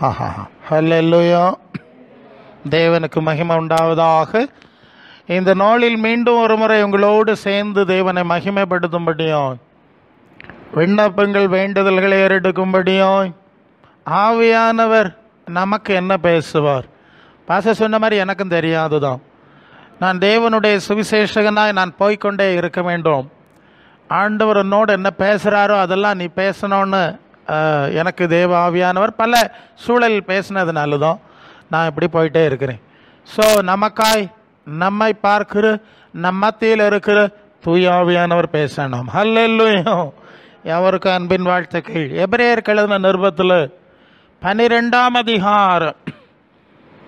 ஆஹா, ஹல்லேலூயா. தேவனுக்கு மகிமை உண்டாவதாக. இந்த நாளில் மீண்டும் ஒரு முறை உங்களோடு சேர்ந்து தேவனை மகிமைப்படுத்தும்படியும் விண்ணப்பங்கள் வேண்டுதல்களை ஏறெடுக்கும்படியும் ஆவியானவர் நமக்கு என்ன பேசுவார்? பாச சொன்ன மாதிரி எனக்கும் தெரியாதுதான். நான் தேவனுடைய சுவிசேஷகனாய் நான் போய்கொண்டே இருக்க வேண்டும். ஆண்டவர் என்னோடு என்ன பேசுகிறாரோ அதெல்லாம் நீ பேசணும்னு எனக்கு தேவ ஆவியானவர் பல சூழலில் பேசினதுனால தான் நான் இப்படி போயிட்டே இருக்கிறேன். ஸோ நமக்காய் நம்மை பார்க்கிற நம் மத்தியில் இருக்கிற தூய ஆவியானவர் பேசணும். ஹல்லேலூயா. எவருக்கு அன்பின் வாழ்த்துக்கள். எபிரேயர் எழுதின நிருபத்தில் 12ஆம் அதிகாரம்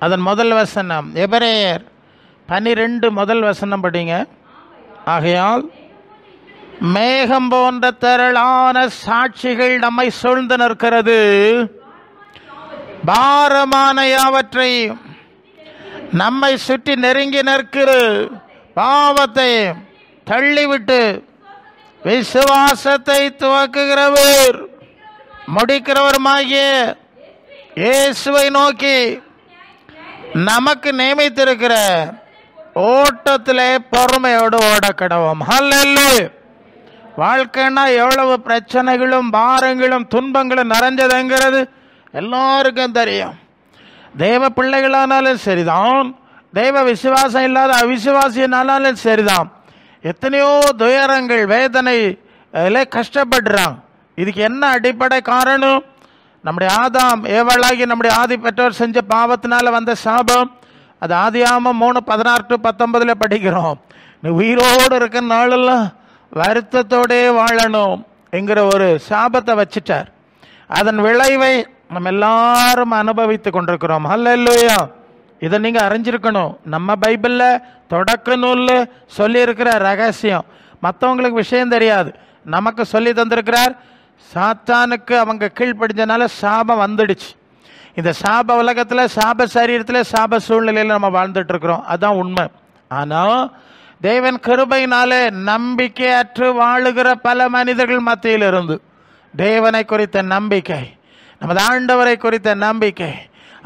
அதன் முதல் வசனம். எபிரேயர் 12 முதல் வசனம் படிங்க. ஆகையால் மேகம் போன்ற திரளான சாட்சிகள் நம்மை சூழ்ந்து நிற்கிறது. பாரமான யாவற்றை நம்மை சுற்றி நெருங்கி நிற்கிற பாவத்தை தள்ளிவிட்டு விசுவாசத்தை துவக்குகிறவர் முடிக்கிறவருமாகிய இயேசுவை நோக்கி நமக்கு நியமித்திருக்கிற ஓட்டத்திலே பொறுமையோடு ஓட கடவோம். ஹல்லேலூயா. வாழ்க்கைன்னா எவ்வளவு பிரச்சனைகளும் பாரங்களும் துன்பங்களும் நிறைஞ்சதுங்கிறது எல்லாருக்கும் தெரியும். தெய்வ பிள்ளைகளானாலும் சரிதான், தெய்வ விசுவாசம் இல்லாத அவிசுவாசியனாலும் சரிதான், எத்தனையோ துயரங்கள் வேதனை கஷ்டப்படுறாங்க. இதுக்கு என்ன அடிப்படை காரணம்? நம்முடைய ஆதாம் ஏவலாகி நம்முடைய ஆதி பெற்றோர் செஞ்ச பாவத்தினால வந்த சாபம். அது ஆதியாகமம் 3:16-19 படிக்கிறோம். நீ உயிரோடு இருக்கிற நாளெல்லாம் வருத்தத்தோடே வாழணும் என்கிற ஒரு சாபத்தை வச்சிட்டார். அதன் விளைவை நம்ம எல்லாரும் அனுபவித்து கொண்டிருக்கிறோம். ஹல்லேலூயா. இதை நீங்கள் அறிஞ்சிருக்கணும். நம்ம பைபிளில் தொடக்க நூலில் சொல்லியிருக்கிற ரகசியம் மற்றவங்களுக்கு விஷயம் தெரியாது, நமக்கு சொல்லி தந்திருக்கிறார். சாத்தானுக்கு அவங்க கீழ்ப்படிஞ்சனால சாபம் வந்துடுச்சு. இந்த சாப உலகத்தில், சாப சரீரத்தில், சாப சூழ்நிலையில் நம்ம வாழ்ந்துட்டு இருக்கிறோம். அதுதான் உண்மை. ஆனால் தேவன் கிருபையினாலே நம்பிக்கையற்று வாழுகிற பல மனிதர்கள் மத்தியில் இருந்து தேவனை குறித்த நம்பிக்கை, நமது ஆண்டவரை குறித்த நம்பிக்கை,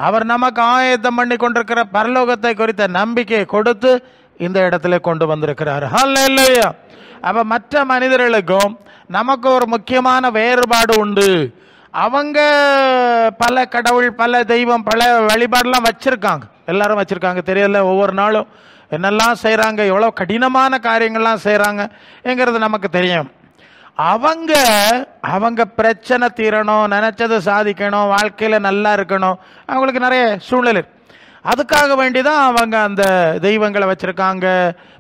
அவர் நமக்கு ஆயத்தம் பண்ணி கொண்டிருக்கிற பரலோகத்தை குறித்த நம்பிக்கையை கொடுத்து இந்த இடத்துல கொண்டு வந்திருக்கிறார். ஹல்லேலூயா. அப்போ மற்ற மனிதர்களுக்கும் நமக்கு ஒரு முக்கியமான வேறுபாடு உண்டு. அவங்க பல கடவுள், பல தெய்வம், பல வழிபாடெல்லாம் வச்சுருக்காங்க. எல்லாரும் வச்சுருக்காங்க. தெரியல, ஒவ்வொரு நாளும் என்னெல்லாம் செய்கிறாங்க, எவ்வளோ கடினமான காரியங்கள்லாம் செய்கிறாங்கங்கிறது நமக்கு தெரியும். அவங்க பிரச்சனை தீரணும், நினச்சதை சாதிக்கணும், வாழ்க்கையில் நல்லா இருக்கணும், அவங்களுக்கு நிறைய சூழ்நிலை. அதுக்காக வேண்டி தான் அவங்க அந்த தெய்வங்களை வச்சுருக்காங்க.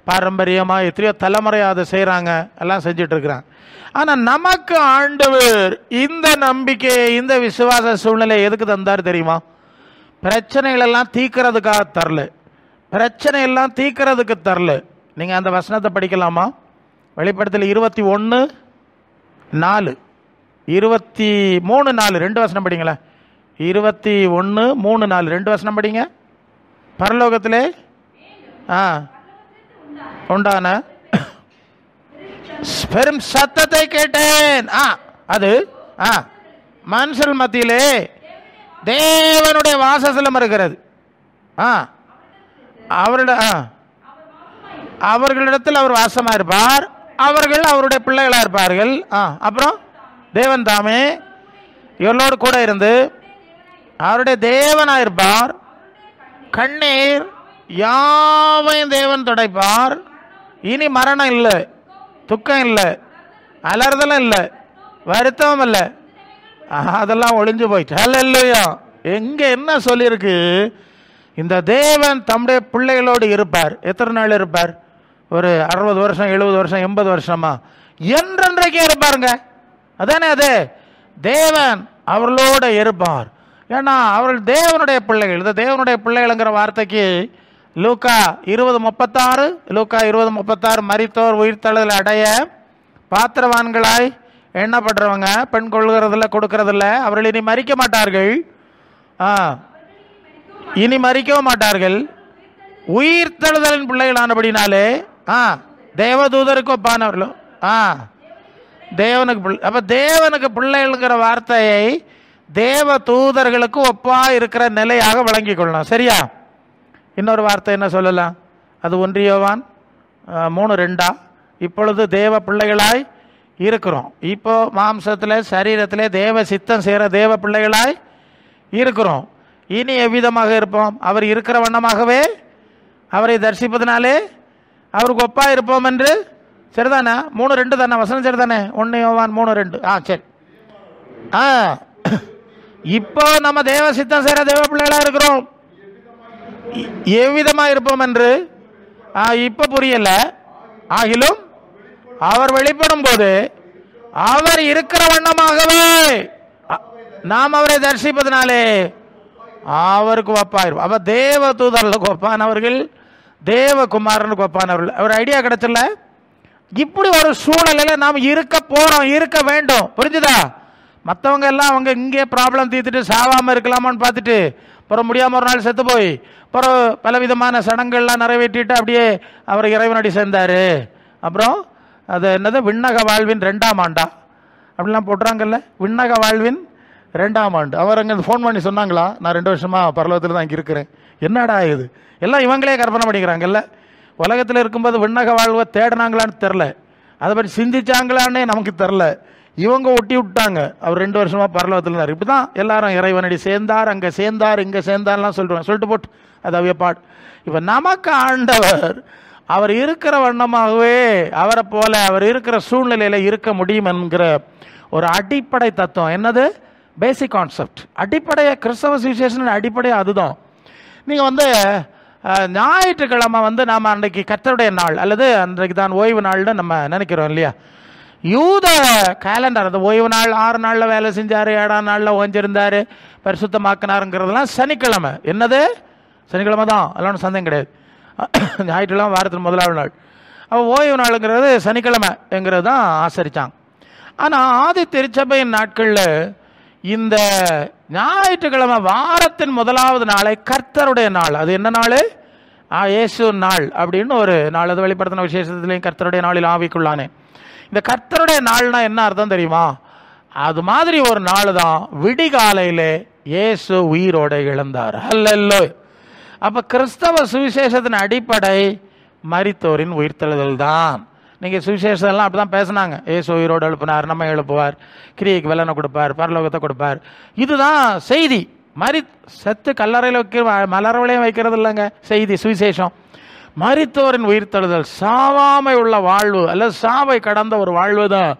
பாரம்பரியமாக எத்தனையோ தலைமுறையாக அதை செய்கிறாங்க, எல்லாம் செஞ்சிட்ருக்குறாங்க. ஆனால் நமக்கு ஆண்டவர் இந்த நம்பிக்கையை, இந்த விசுவாச சூழ்நிலை எதுக்கு தந்தார் தெரியுமா? பிரச்சனைகளெல்லாம் தீர்க்கிறதுக்காக தரல. பிரச்சனையெல்லாம் தீர்க்கிறதுக்கு தரல. நீங்கள் அந்த வசனத்தை படிக்கலாமா? வெளிப்படுத்தல் 21:4, 23:4 2 வசனம் படிங்களேன். 21:3-4 2 வசனம் படிங்க. பரலோகத்திலே உண்டான பெரும் சத்தத்தை கேட்டேன். அது மனுஷர் மத்தியிலே தேவனுடைய வாசஸ்தலம் இருக்கிறது. அவர்களிடத்தில் அவர் வாசமாக இருப்பார், அவர்கள் அவருடைய பிள்ளைகளாக இருப்பார்கள். அப்புறம் தேவன் தாமே இவர்களோடு கூட இருந்து அவருடைய தேவனாக இருப்பார். கண்ணீர் யாவையும் தேவன் துடைப்பார். இனி மரணம் இல்லை, துக்கம் இல்லை, அலறுதலும் இல்லை, வருத்தமும் இல்லை, அதெல்லாம் ஒளிஞ்சு போயிட்டு. ஹல்லேலூயா. எங்கே என்ன சொல்லியிருக்கு? இந்த தேவன் தம்முடைய பிள்ளைகளோடு இருப்பார். எத்தனை நாள் இருப்பார்? ஒரு 60 வருஷம், 70 வருஷம், 80 வருஷமா? என்றென்றைக்கே இருப்பாருங்க. அதானே அது? தேவன் அவர்களோட இருப்பார். ஏன்னா அவர்கள் தேவனுடைய பிள்ளைகள். இந்த தேவனுடைய பிள்ளைகள்ங்கிற வார்த்தைக்கு லூக்கா 20:36, லூக்கா 20:36 மரித்தோர் உயிர்த்தெழுதல் அடைய பாத்திரவான்களாய் எண்ணப்படுறவங்க, பெண் கொள்கிறதில்ல, கொடுக்கறதில்ல, அவர்கள் இனி மரிக்க மாட்டார்கள். இனி மரிக்கவும் மாட்டார்கள். உயிர்த்தெழுதலின் பிள்ளைகளானபடினாலே தேவதூதருக்கு ஒப்பானவர்களும் தேவனுக்கு அப்போ தேவனுக்கு பிள்ளைகள்ங்கிற வார்த்தையை தேவ தூதர்களுக்கு ஒப்பா இருக்கிற நிலையாக விளங்கிக் கொள்ளலாம். சரியா? இன்னொரு வார்த்தை என்ன சொல்லலாம்? அது 1 யோவான் 3:2. இப்பொழுது தேவ பிள்ளைகளாய் இருக்கிறோம். இப்போ மாம்சத்தில் சரீரத்தில் தேவ சித்தம் செய்கிற தேவ பிள்ளைகளாய் இருக்கிறோம். இனி எவ்விதமாக இருப்போம்? அவர் இருக்கிற வண்ணமாகவே அவரை தரிசிப்பதனாலே அவருக்கு ஒப்பா இருப்போம் என்று. சரிதானே? 3:2 தானே வசனம்? சரிதானே? 1 யோவான் 3:2. சரி. இப்போ நம்ம தேவ சித்தம் செய்கிற தேவ பிள்ளைகளாக இருக்கிறோம். எவ்விதமா இருப்போம் என்று இப்ப புரியல. ஆகிலும் அவர் வெளிப்படும் போது அவர் இருக்கிற வண்ணமாகவே நாம் அவரை தரிசிப்பதனாலே அவருக்கு ஒப்பாயிருப்போம். அப்ப தேவ தூதர்களுக்கு ஒப்பானவர்கள், தேவகுமாரனுக்கு ஒப்பானவர்கள். ஒரு ஐடியா கிடைச்சல. இப்படி ஒரு சூழலில் நாம் இருக்க போறோம், இருக்க வேண்டும். புரிஞ்சுதா? மற்றவங்க எல்லாம் அவங்க இங்கே ப்ராப்ளம் தீர்த்துட்டு சாவாமல் இருக்கலாமான்னு பார்த்துட்டு அப்புறம் முடியாமல் ஒரு நாள் செத்து போய் அப்புறம் பலவிதமான சடங்குகள்லாம் நிறைவேற்றிட்டு அப்படியே அவர் இறைவனடி சேர்ந்தார். அப்புறம் அது என்னது, விண்ணக வாழ்வின் 2ஆம் ஆண்டா அப்படிலாம் போட்டுறாங்கல்ல, விண்ணக வாழ்வின் 2ஆம் ஆண்டு. அவர் அங்கே ஃபோன் பண்ணி சொன்னாங்களா, நான் 2 வருஷமாக பரலோகத்தில் தான் இங்கே இருக்கிறேன். என்னடா இது எல்லாம் இவங்களே கற்பனை பண்ணிக்கிறாங்கல்ல. உலகத்தில் இருக்கும்போது விண்ணக வாழ்வை தேடினாங்களான்னு தெரில, அதை பற்றி சிந்திச்சாங்களான்னே நமக்கு தெரில. இவங்க ஒட்டி விட்டாங்க. அவர் 2 வருஷமாக பரலோகத்தில் இருந்தார். இப்படி தான் எல்லாரும் இறைவனடி சேர்ந்தார், அங்கே சேர்ந்தார், இங்கே சேர்ந்தார்லாம் சொல்லிட்டு போட்டு அது அவ்வியப்பாடு. இப்போ நமக்கு ஆண்டவர் அவர் இருக்கிற வண்ணமாகவே அவரை போல அவர் இருக்கிற சூழ்நிலையில் இருக்க முடியும் என்கிற ஒரு அடிப்படை தத்துவம். என்னது? Basic concept. அடிப்படையை கிறிஸ்தவ சுவிசேஷன் அடிப்படையை அதுதான். நீங்கள் ஞாயிற்றுக்கிழமை நாம் அன்றைக்கு கர்த்தருடைய நாள் அல்லது அன்றைக்கு தான் ஓய்வு நாள்னு நம்ம நினைக்கிறோம் இல்லையா? யூத கேலண்டர் அது ஓய்வு நாள். 6 நாளில் வேலை செஞ்சார், 7ஆம் நாளில் ஓஞ்சிருந்தார், பரிசுத்தமாக்கினாருங்கிறதுலாம் சனிக்கிழமை. என்னது? சனிக்கிழமை தான், அதெல்லாம் சந்தேகம் கிடையாது. ஞாயிற்றுக்கிழமை வாரத்தில் முதலாவது நாள். அப்போ ஓய்வு நாளுங்கிறது சனிக்கிழமைங்கிறது தான் ஆசரித்தாங்க. ஆனால் ஆதி திருச்சபையின் நாட்களில் இந்த ஞாயிற்றுக்கிழமை வாரத்தின் முதலாவது நாளை கர்த்தருடைய நாள். அது என்ன நாள்? இயேசு நாள் அப்படின்னு ஒரு நாள். அது வெளிப்படுத்தின விசேஷத்துலேயும் கர்த்தருடைய நாளில் ஆவிக்குள்ளானே. இந்த கர்த்தருடைய நாள்னா என்ன அர்த்தம் தெரியுமா? அது மாதிரி ஒரு நாள் தான் விடிகாலையில் இயேசு உயிரோடு எழுந்தார். அல்லேலூயா. அப்போ கிறிஸ்தவ சுவிசேஷத்தின் அடிப்படை மரித்தோரின் உயிர்த்தெழுதல் தான். நீங்கள் சுவிசேஷம்லாம் அப்படி தான் பேசினாங்க. இயேசு உயிரோடு எழுப்பினார், நம்ம எழுப்புவார், கிரியைக்கு வெள்ளனை கொடுப்பார், பரலோகத்தை கொடுப்பார். இதுதான் செய்தி. செத்து கல்லறையில் மலரவளையும் வைக்கிறது இல்லைங்க செய்தி, சுவிசேஷம். மரித்தோரின் உயிர்த்தெழுதல், சாவாமை உள்ள வாழ்வு அல்லது சாவை கடந்த ஒரு வாழ்வு தான்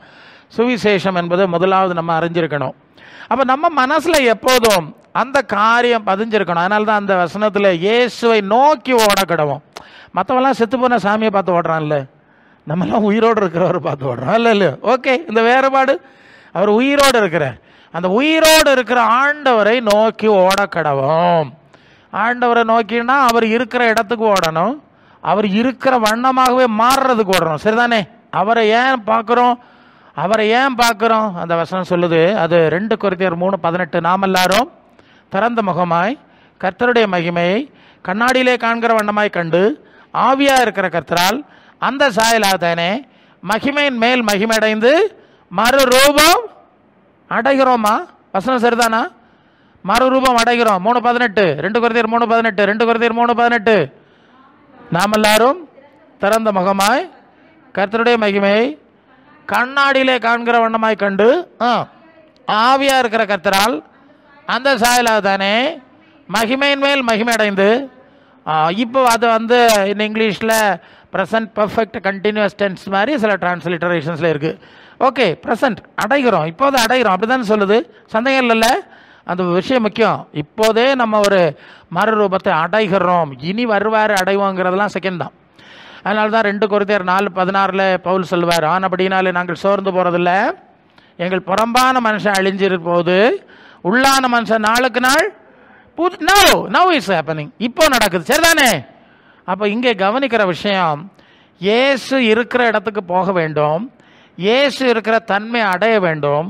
சுவிசேஷம் என்பதை முதலாவது நம்ம அறிஞ்சிருக்கணும். அப்போ நம்ம மனசில் எப்போதும் அந்த காரியம் பதிஞ்சிருக்கணும். அதனால தான் அந்த வசனத்தில் இயேசுவை நோக்கி ஓட கிடவோம். மற்றவெல்லாம் செத்து போன சாமியை பார்த்து ஓடுறான்ல, நம்மெல்லாம் உயிரோடு இருக்கிறவர் பார்த்து ஓடுறோம். இல்லை ஓகே, இந்த வேறுபாடு. அவர் உயிரோடு இருக்கிறார். அந்த உயிரோடு இருக்கிற ஆண்டவரை நோக்கி ஓட கடவோம். ஆண்டவரை நோக்கினா அவர் இருக்கிற இடத்துக்கு ஓடணும், அவர் இருக்கிற வண்ணமாகவே மாறுறதுக்கு ஓடணும். சரிதானே? அவரை ஏன் பார்க்குறோம்? அந்த வசனம் சொல்லுது. அது 2 கொரிந்தியர் 3:18. நாம் எல்லாரும் திறந்த முகமாய் கர்த்தருடைய மகிமையை கண்ணாடியிலே காண்கிற வண்ணமாய் கண்டு ஆவியா இருக்கிற கர்த்தரால் அந்த சாயலாதானே மகிமையின் மேல் மகிமை அடைந்து மறுரூபம் அடைகிறோமா? வசனம் சரிதானா? மறுரூபம் அடைகிறோம். 3:18. 2 கொரிந்தியர் 3:18. 2 கொரிந்தியர் 3:18. நாம் எல்லாரும் திறந்த முகமாய் கர்த்தருடைய மகிமையை கண்ணாடியிலே காண்கிற வண்ணமாய் கண்டு ஆவியா இருக்கிற கர்த்தரால் அந்த சாயலாதானே மகிமையின் மேல் மகிமை அடைந்து. இப்போ அது இங்கிலீஷில் ப்ரெசன்ட் பர்ஃபெக்ட் கண்டினியூஸ் டென்ஸ் மாதிரி சில டிரான்ஸ்லிட்டரேஷன்ஸில் இருக்குது. ஓகே, ப்ரெசன்ட் அடைகிறோம், இப்போது அடைகிறோம், அப்படி தானே சொல்லுது. சந்தேகம் இல்லைல்ல? அந்த விஷயம் முக்கியம். இப்போதே நம்ம ஒரு மறுரூபத்தை அடைகிறோம், இனி வருவார் அடைவோங்கிறதுலாம் செகண்ட் தான். அதனால தான் 2 கொரிந்தியர் 4:16 பவுல் சொல்லுவார், ஆனபடினாலே நாங்கள் சோர்ந்து போகிறதில்ல, எங்கள் புறம்பான மனுஷன் அழிஞ்சிருக்க போது உள்ளான மனுஷன் நாளுக்கு நாள் நவ் இஸ் ஹேப்பனிங், இப்போ நடக்குது. சரிதானே? அப்போ இங்கே கவனிக்கிற விஷயம், இயேசு இருக்கிற இடத்துக்கு போக வேண்டும், இயேசு இருக்கிற தன்மை அடைய வேண்டும்.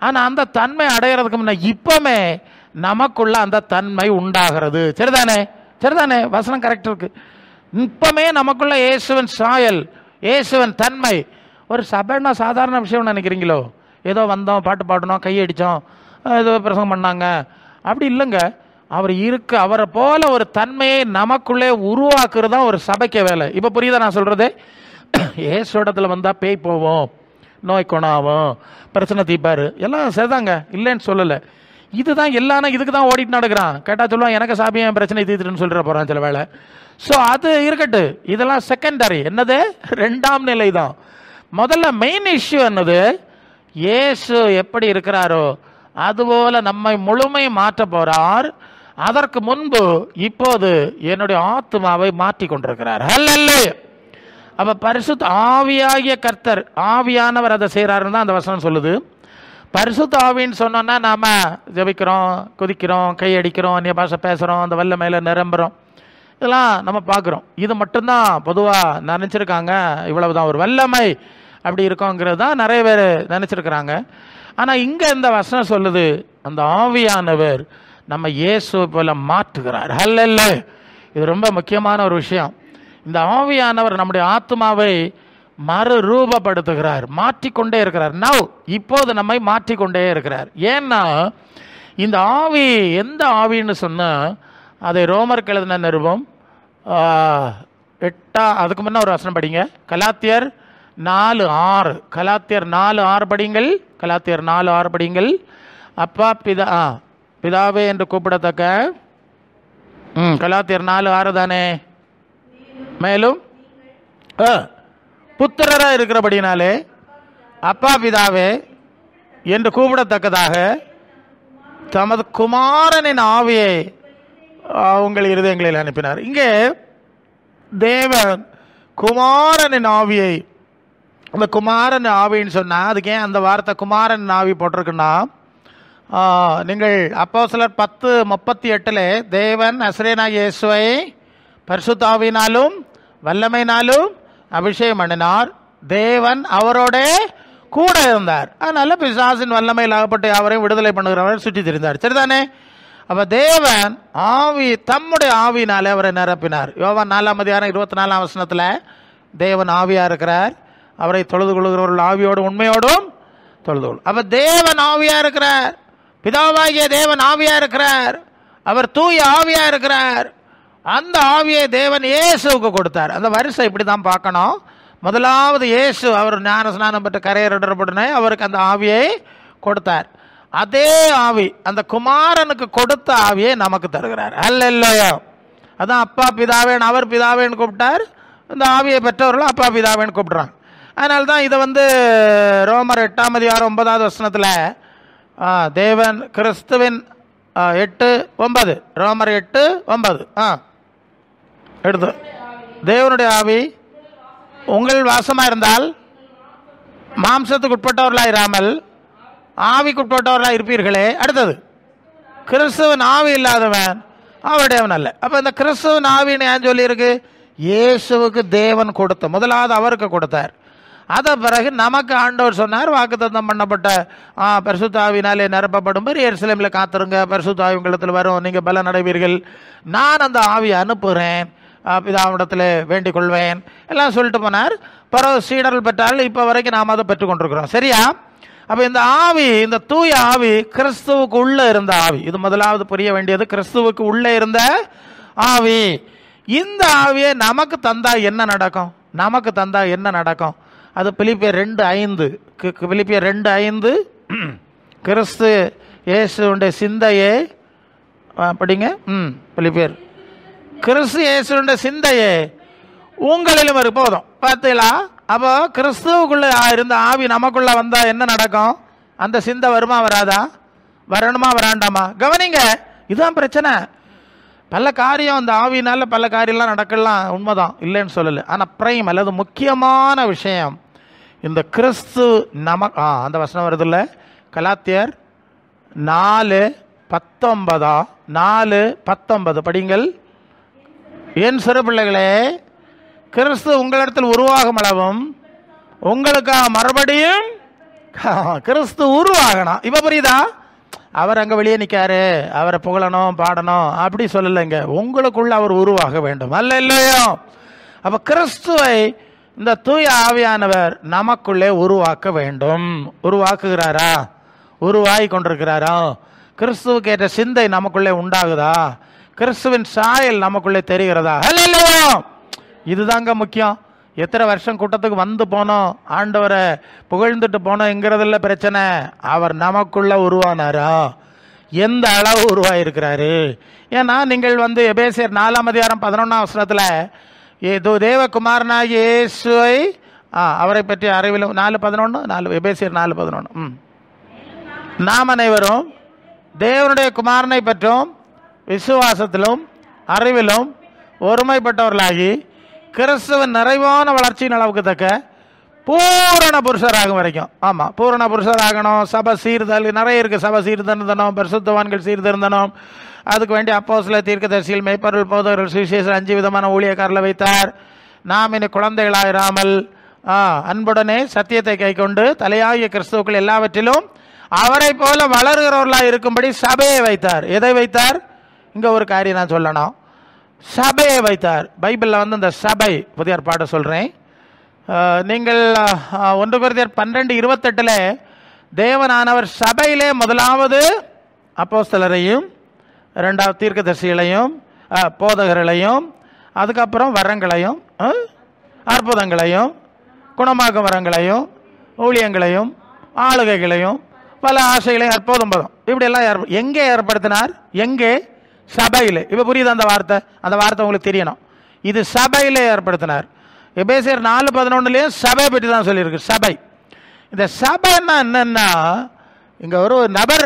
ஆனால் அந்த தன்மை அடைகிறதுக்கு முன்ன இப்போமே நமக்குள்ள அந்த தன்மை உண்டாகிறது. சரிதானே? வசனம் கரெக்ட் இருக்கு. இப்போமே நமக்குள்ள இயேசுவின் சாயல், இயேசுவின் தன்மை. ஒரு சாதாரண விஷயம் நினைக்கிறீங்களோ? ஏதோ வந்தோம், பாட்டு பாடினோம், கையடித்தோம், ஏதோ பிரசங்கம் பண்ணாங்க, அப்படி இல்லைங்க. அவர் அவரை போல ஒரு தன்மையை நமக்குள்ளே உருவாக்குறது தான் ஒரு சபைக்கு வேலை. இப்போ புரியுதா நான் சொல்கிறது? ஏசு இடத்துல வந்தால் பேய் போவோம், நோய் குணாகும், பிரச்சனை தீப்பார், எல்லாம் சரிதாங்க, இல்லைன்னு சொல்லலை. இதுதான் எல்லாரும் இதுக்கு தான் ஓடிட்டு நடக்கிறான். கேட்டால் சொல்லுவான் எனக்கு சாப்பியம் பிரச்சனை தீர்த்துன்னு சொல்லிட போகிறான் சில வேளை. ஸோ அது இருக்கட்டு, இதெல்லாம் செகண்டரி. என்னது? 2ஆம் நிலை தான். முதல்ல மெயின் இஷ்யூ என்னது? இயேசு எப்படி இருக்கிறாரோ அதுபோல நம்மை முழுமை மாற்ற போறார். அதற்கு முன்பு இப்போது என்னுடைய ஆத்மாவை மாற்றி கொண்டிருக்கிறார். ஹல்லேலூயா. அப்ப பரிசுத்த ஆவியாகிய கர்த்தர், ஆவியானவர் அதை செய்கிறாருன்னு தான் அந்த வசனம் சொல்லுது. பரிசுத்த ஆவின்னு சொன்னோன்னா நாம ஜெபிக்கிறோம், குதிக்கிறோம், கையடிக்கிறோம், அந்நிய பாஷை பேசுகிறோம், அந்த வல்லமையில நிரம்புகிறோம், இதெல்லாம் நம்ம பார்க்குறோம். இது மட்டும்தான் பொதுவாக நினச்சிருக்காங்க. இவ்வளவுதான் ஒரு வல்லமை அப்படி இருக்கோங்கிறது தான் நிறைய பேர் நினச்சிருக்கிறாங்க. ஆனால் இங்கே இந்த வசனம் சொல்லுது, அந்த ஆவியானவர் நம்ம இயேசுவை போல மாற்றுகிறார். ஹல்லேலூயா. இது ரொம்ப முக்கியமான ஒரு விஷயம். இந்த ஆவியானவர் நம்முடைய ஆத்மாவை மறுரூபப்படுத்துகிறார், மாற்றிக்கொண்டே இருக்கிறார். நவ் இப்போது நம்மை மாற்றிக்கொண்டே இருக்கிறார். ஏன்னா இந்த ஆவி எந்த ஆவின்னு சொன்னால் அதை ரோமருக்கு எழுதின நிருபம் 8, அதுக்கு முன்னே ஒரு வசனம் படிங்க. கலாத்தியர் 4:6. கலாத்தியர் 4:6 படிங்கள். கலாத்தியர் 4:6 படிங்கள். அப்பா பிதாவே என்று கூப்பிடத்தக்க, கலாத்தியர் 4:6 தானே. மேலும் புத்திரராக இருக்கிறபடினாலே அப்பா பிதாவே என்று கூப்பிடத்தக்கதாக தமது குமாரனின் ஆவியை உங்கள் இருதயங்களில் அனுப்பினார். இங்கே தேவன் குமாரனின் ஆவியை, அந்த குமாரன் ஆவின்னு சொன்னால் அதுக்கு ஏன் அந்த வார்த்தை குமாரன் ஆவி போட்டிருக்குன்னா, நீங்கள் அப்போஸ்தலர் 10:38 தேவன் நசரேயனாகிய இயேசுவை பரிசுத்த ஆவியினாலும் வல்லமையினாலும் அபிஷேகம் பண்ணினார், தேவன் அவரோட கூட இருந்தார், அதனால பிசாசின் வல்லமையில் ஆகப்பட்டு அவரையும் விடுதலை பண்ணுகிறவர் சுற்றி திரிந்தார். சரிதானே? அப்போ தேவன் ஆவி தம்முடைய ஆவியினாலே அவரை நிரப்பினார். யோவான் 4:24 தேவன் ஆவியாக இருக்கிறார், அவரை தொழுது கொள்கிறவர்கள் ஆவியோடும் உண்மையோடும் தொழுது கொள். அப்போ தேவன் ஆவியாக இருக்கிறார், பிதாவாகிய தேவன் ஆவியாக இருக்கிறார், அவர் தூய ஆவியாக இருக்கிறார். அந்த ஆவியை தேவன் இயேசுவுக்கு கொடுத்தார். அந்த வரிசை இப்படி தான் பார்க்கணும். முதலாவது இயேசு அவர் ஞான ஸ்நானம் பெற்ற கரையேறப்படனே அவருக்கு அந்த ஆவியை கொடுத்தார். அதே ஆவி அந்த குமாரனுக்கு கொடுத்த ஆவியை நமக்கு தருகிறார். அல்லேலூயா. அதான் அப்பா பிதாவேன், அவர் பிதாவேன்னு கூப்பிட்டார், இந்த ஆவியை பெற்றவர்களும் அப்பா பிதாவேன்னு கூப்பிட்றாங்க. அதனால தான் இதை ரோமர் 8:9 தேவன் கிறிஸ்துவின் 8:9 ரோமர் 8:9 எடுத்து தேவனுடைய ஆவி உங்கள் வாசமாக இருந்தால் மாம்சத்துக்கு உட்பட்டவர்களாக இராமல் ஆவிக்கு உட்பட்டவர்களாக இருப்பீர்களே. அடுத்தது கிறிஸ்துவன் ஆவி இல்லாதவன் அவருடையவன் அல்ல. அப்போ இந்த கிறிஸ்துவன் ஆவின்னு ஏன் சொல்லியிருக்கு? இயேசுவுக்கு தேவன் கொடுத்த, முதலாவது அவருக்கு கொடுத்தார். அதை பிறகு நமக்கு ஆண்டவர் சொன்னார், வாக்குத்தத்தம் பண்ணப்பட்ட பரிசுத்த ஆவியினாலே நிரப்பப்படும்படி எருசலேமில் காத்திருங்க, பரிசுத்த ஆவி உங்களிடத்தில் வரும், நீங்கள் பலன் அடைவீர்கள், நான் அந்த ஆவியை அனுப்புகிறேன், பிதாவிடத்தில் வேண்டிக் கொள்வேன் எல்லாம் சொல்லிட்டு போனார். பிறகு சீடர்கள் பெற்றார்கள். இப்போ வரைக்கும் நாம் அதை பெற்றுக்கொண்டிருக்கிறோம். சரியா? அப்போ இந்த ஆவி, இந்த தூய ஆவி கிறிஸ்துவுக்கு உள்ளே இருந்த ஆவி. இது முதலாவது புரிய வேண்டியது, கிறிஸ்துவுக்கு உள்ளே இருந்த ஆவி. இந்த ஆவியை நமக்கு தந்தா என்ன நடக்கும்? நமக்கு தந்தா என்ன நடக்கும்? அது பிலிப்பியர் 2:5. பிலிப்பியர் 2:5 கிறிஸ்து இயேசுடைய சிந்தையே படிங்க. பிலிப்பியர் கிறிஸ்து இயேசுடைய சிந்தையே உங்களிலும் இருக்கு. போதும், பார்த்தீங்களா? அப்போ கிறிஸ்துவுக்குள்ளே இருந்த ஆவி நமக்குள்ள வந்தா என்ன நடக்கும்? அந்த சிந்தை வருமா வராதா? வரணுமா வராண்டாமா? கவனிங்க, இதுதான் பிரச்சனை. பல காரியம் அந்த ஆவியினால பல காரியம்லாம் நடக்கலாம், உண்மைதான், இல்லைன்னு சொல்லலை. ஆனால் பிரைம் அல்லது முக்கியமான விஷயம் இந்த கிறிஸ்து அந்த வசனம் வருதுல்ல, கலாத்தியர் 4:19 படிங்கள். என் சிறு பிள்ளைகளே, கிறிஸ்து உங்களிடத்தில் உருவாகும் அளவும் உங்களுக்காக மறுபடியும் கிறிஸ்து உருவாகணும். இப்போ புரியுதா? அவர் அங்கே வெளியே நிற்காரு, அவரை புகழணும் பாடணும் அப்படி சொல்லலைங்க, உங்களுக்குள்ள அவர் உருவாக வேண்டும். அல்ல இல்லையோ? அப்போ கிறிஸ்துவை இந்த தூய ஆவியானவர் நமக்குள்ளே உருவாக்க வேண்டும். உருவாக்குகிறாரா? உருவாகி கொண்டிருக்கிறாரோ? கிறிஸ்துவுக்கு ஏற்ற சிந்தை நமக்குள்ளே உண்டாகுதா? கிறிஸ்துவின் சாயல் நமக்குள்ளே தெரிகிறதா? ஹல்லேலூயா! இதுதாங்க முக்கியம். எத்தனை வருஷம் கூட்டத்துக்கு வந்து போனோம், ஆண்டவரை புகழ்ந்துட்டு போனோங்கிறதுல பிரச்சனை. அவர் நமக்குள்ள உருவானாரா? எந்த அளவு உருவாயிருக்கிறாரு? ஏன்னா நீங்கள் வந்து எபேசியர் 4:11 ஏதோ தேவகுமாரனாகி இயேசுவை அவரை பற்றி அறிவிலும் 4:11 எபேசியர் 4:11 நாம் அனைவரும் தேவனுடைய குமாரனை பற்றும் விசுவாசத்திலும் அறிவிலும் ஒருமைப்பட்டவர்களாகி கிறிஸ்துவின் நிறைவான வளர்ச்சியின் அளவுக்கு தக்க பூரண புருஷராகும் வரைக்கும். ஆமாம், பூரண புருஷராகணும். சபை சீர்தல் நிறைய இருக்குது. சபை சீர்திருந்தனம், பரிசுத்தவான்கள் சீர்திருந்தனம். அதுக்கு வேண்டிய அப்போஸ்தலர், தீர்க்கதரிசிகள், மேய்ப்பர்கள், போதகர்கள், சுவிசேஷர் 5 விதமான ஊழியக்காரர்களை வைத்தார். நாம் இனி குழந்தைகளாயிராமல் அன்புடனே சத்தியத்தை கைக்கொண்டு தலையாகிய கிறிஸ்துவுக்குள் எல்லாவற்றிலும் அவரை போல வளர்கிறவர்களாக இருக்கும்படி சபையை வைத்தார். எதை வைத்தார்? இங்கே ஒரு காரியம் நான் சொல்லணும். சபையை வைத்தார். பைபிளில் வந்து இந்த சபை புதிய ஏற்பாடு சொல்கிறேன். நீங்கள் 1 கொரிந்தியர் 12:28 தேவனானவர் சபையிலே முதலாவது அப்போஸ்தலரையும், இரண்டாவது தீர்க்கதரிசிகளையும், போதகர்களையும், அதுக்கப்புறம் வரங்களையும், அற்புதங்களையும், குணமாக்கும் வரங்களையும், ஊழியங்களையும், ஆளுகைகளையும், பல ஆசைகளையும், அற்புதம் இப்படியெல்லாம் எங்கே ஏற்படுத்தினார்? எங்கே? சபையில். இப்போ புரியுது அந்த வார்த்தை? அந்த வார்த்தை உங்களுக்கு தெரியணும். இது சபையிலே ஏற்படுத்தினார். எபேசியர் 4:11 சபை பற்றி தான் சொல்லியிருக்கு. சபை. இந்த சபைன்னா என்னன்னா, இங்கே ஒரு நபர்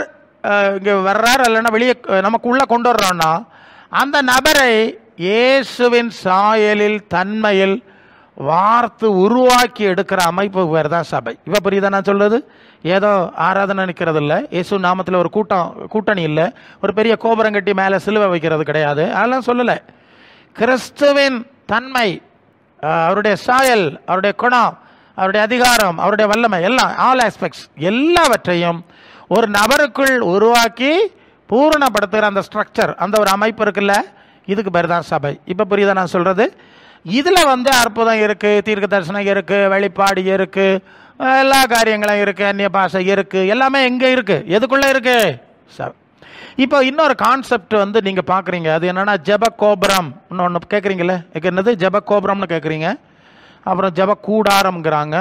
இங்கே வர்றார், இல்லைன்னா வெளியே நமக்குள்ளே கொண்டு வர்றோன்னா அந்த நபரை இயேசுவின் சாயலில் தன்மையில் வார்த்து உருவாக்கி எடுக்கிற அமைப்பு பேர் தான் சபை. இப்போ புரியுதா நான் சொல்றது? ஏதோ ஆராதனை நிற்கிறது இல்லை, இயேசு நாமத்தில் ஒரு கூட்டணி இல்லை, ஒரு பெரிய கோபுரம் கட்டி மேலே சிலுவை வைக்கிறது கிடையாது. அதெல்லாம் சொல்லலை. கிறிஸ்துவின் தன்மை, அவருடைய சாயல், அவருடைய குணம், அவருடைய அதிகாரம், அவருடைய வல்லமை, எல்லாம் ஆல் ஆஸ்பெக்ட்ஸ் எல்லாவற்றையும் ஒரு நபருக்குள் உருவாக்கி பூரணப்படுத்துகிற அந்த ஸ்ட்ரக்சர், அந்த ஒரு அமைப்பு இருக்குல்ல, இதுக்கு பேர் தான் சபை. இப்போ புரியுதா நான் சொல்றது? இதில் வந்து அற்புதம் இருக்குது, தீர்க்க தரிசனம் இருக்குது, வெளிப்பாடு இருக்குது, எல்லா காரியங்களும் இருக்குது, அந்நிய பாஷை இருக்குது, எல்லாமே எங்கே இருக்குது? எதுக்குள்ளே இருக்குது? சபை. இப்போ இன்னொரு கான்செப்ட் வந்து நீங்கள் பார்க்குறீங்க. அது என்னென்னா ஜெப கோபுரம். இன்னொன்று கேட்குறீங்களே, என்னது ஜெப கோபுரம்னு கேட்குறீங்க. அப்புறம் ஜெப கூடாரம்ங்கிறாங்க,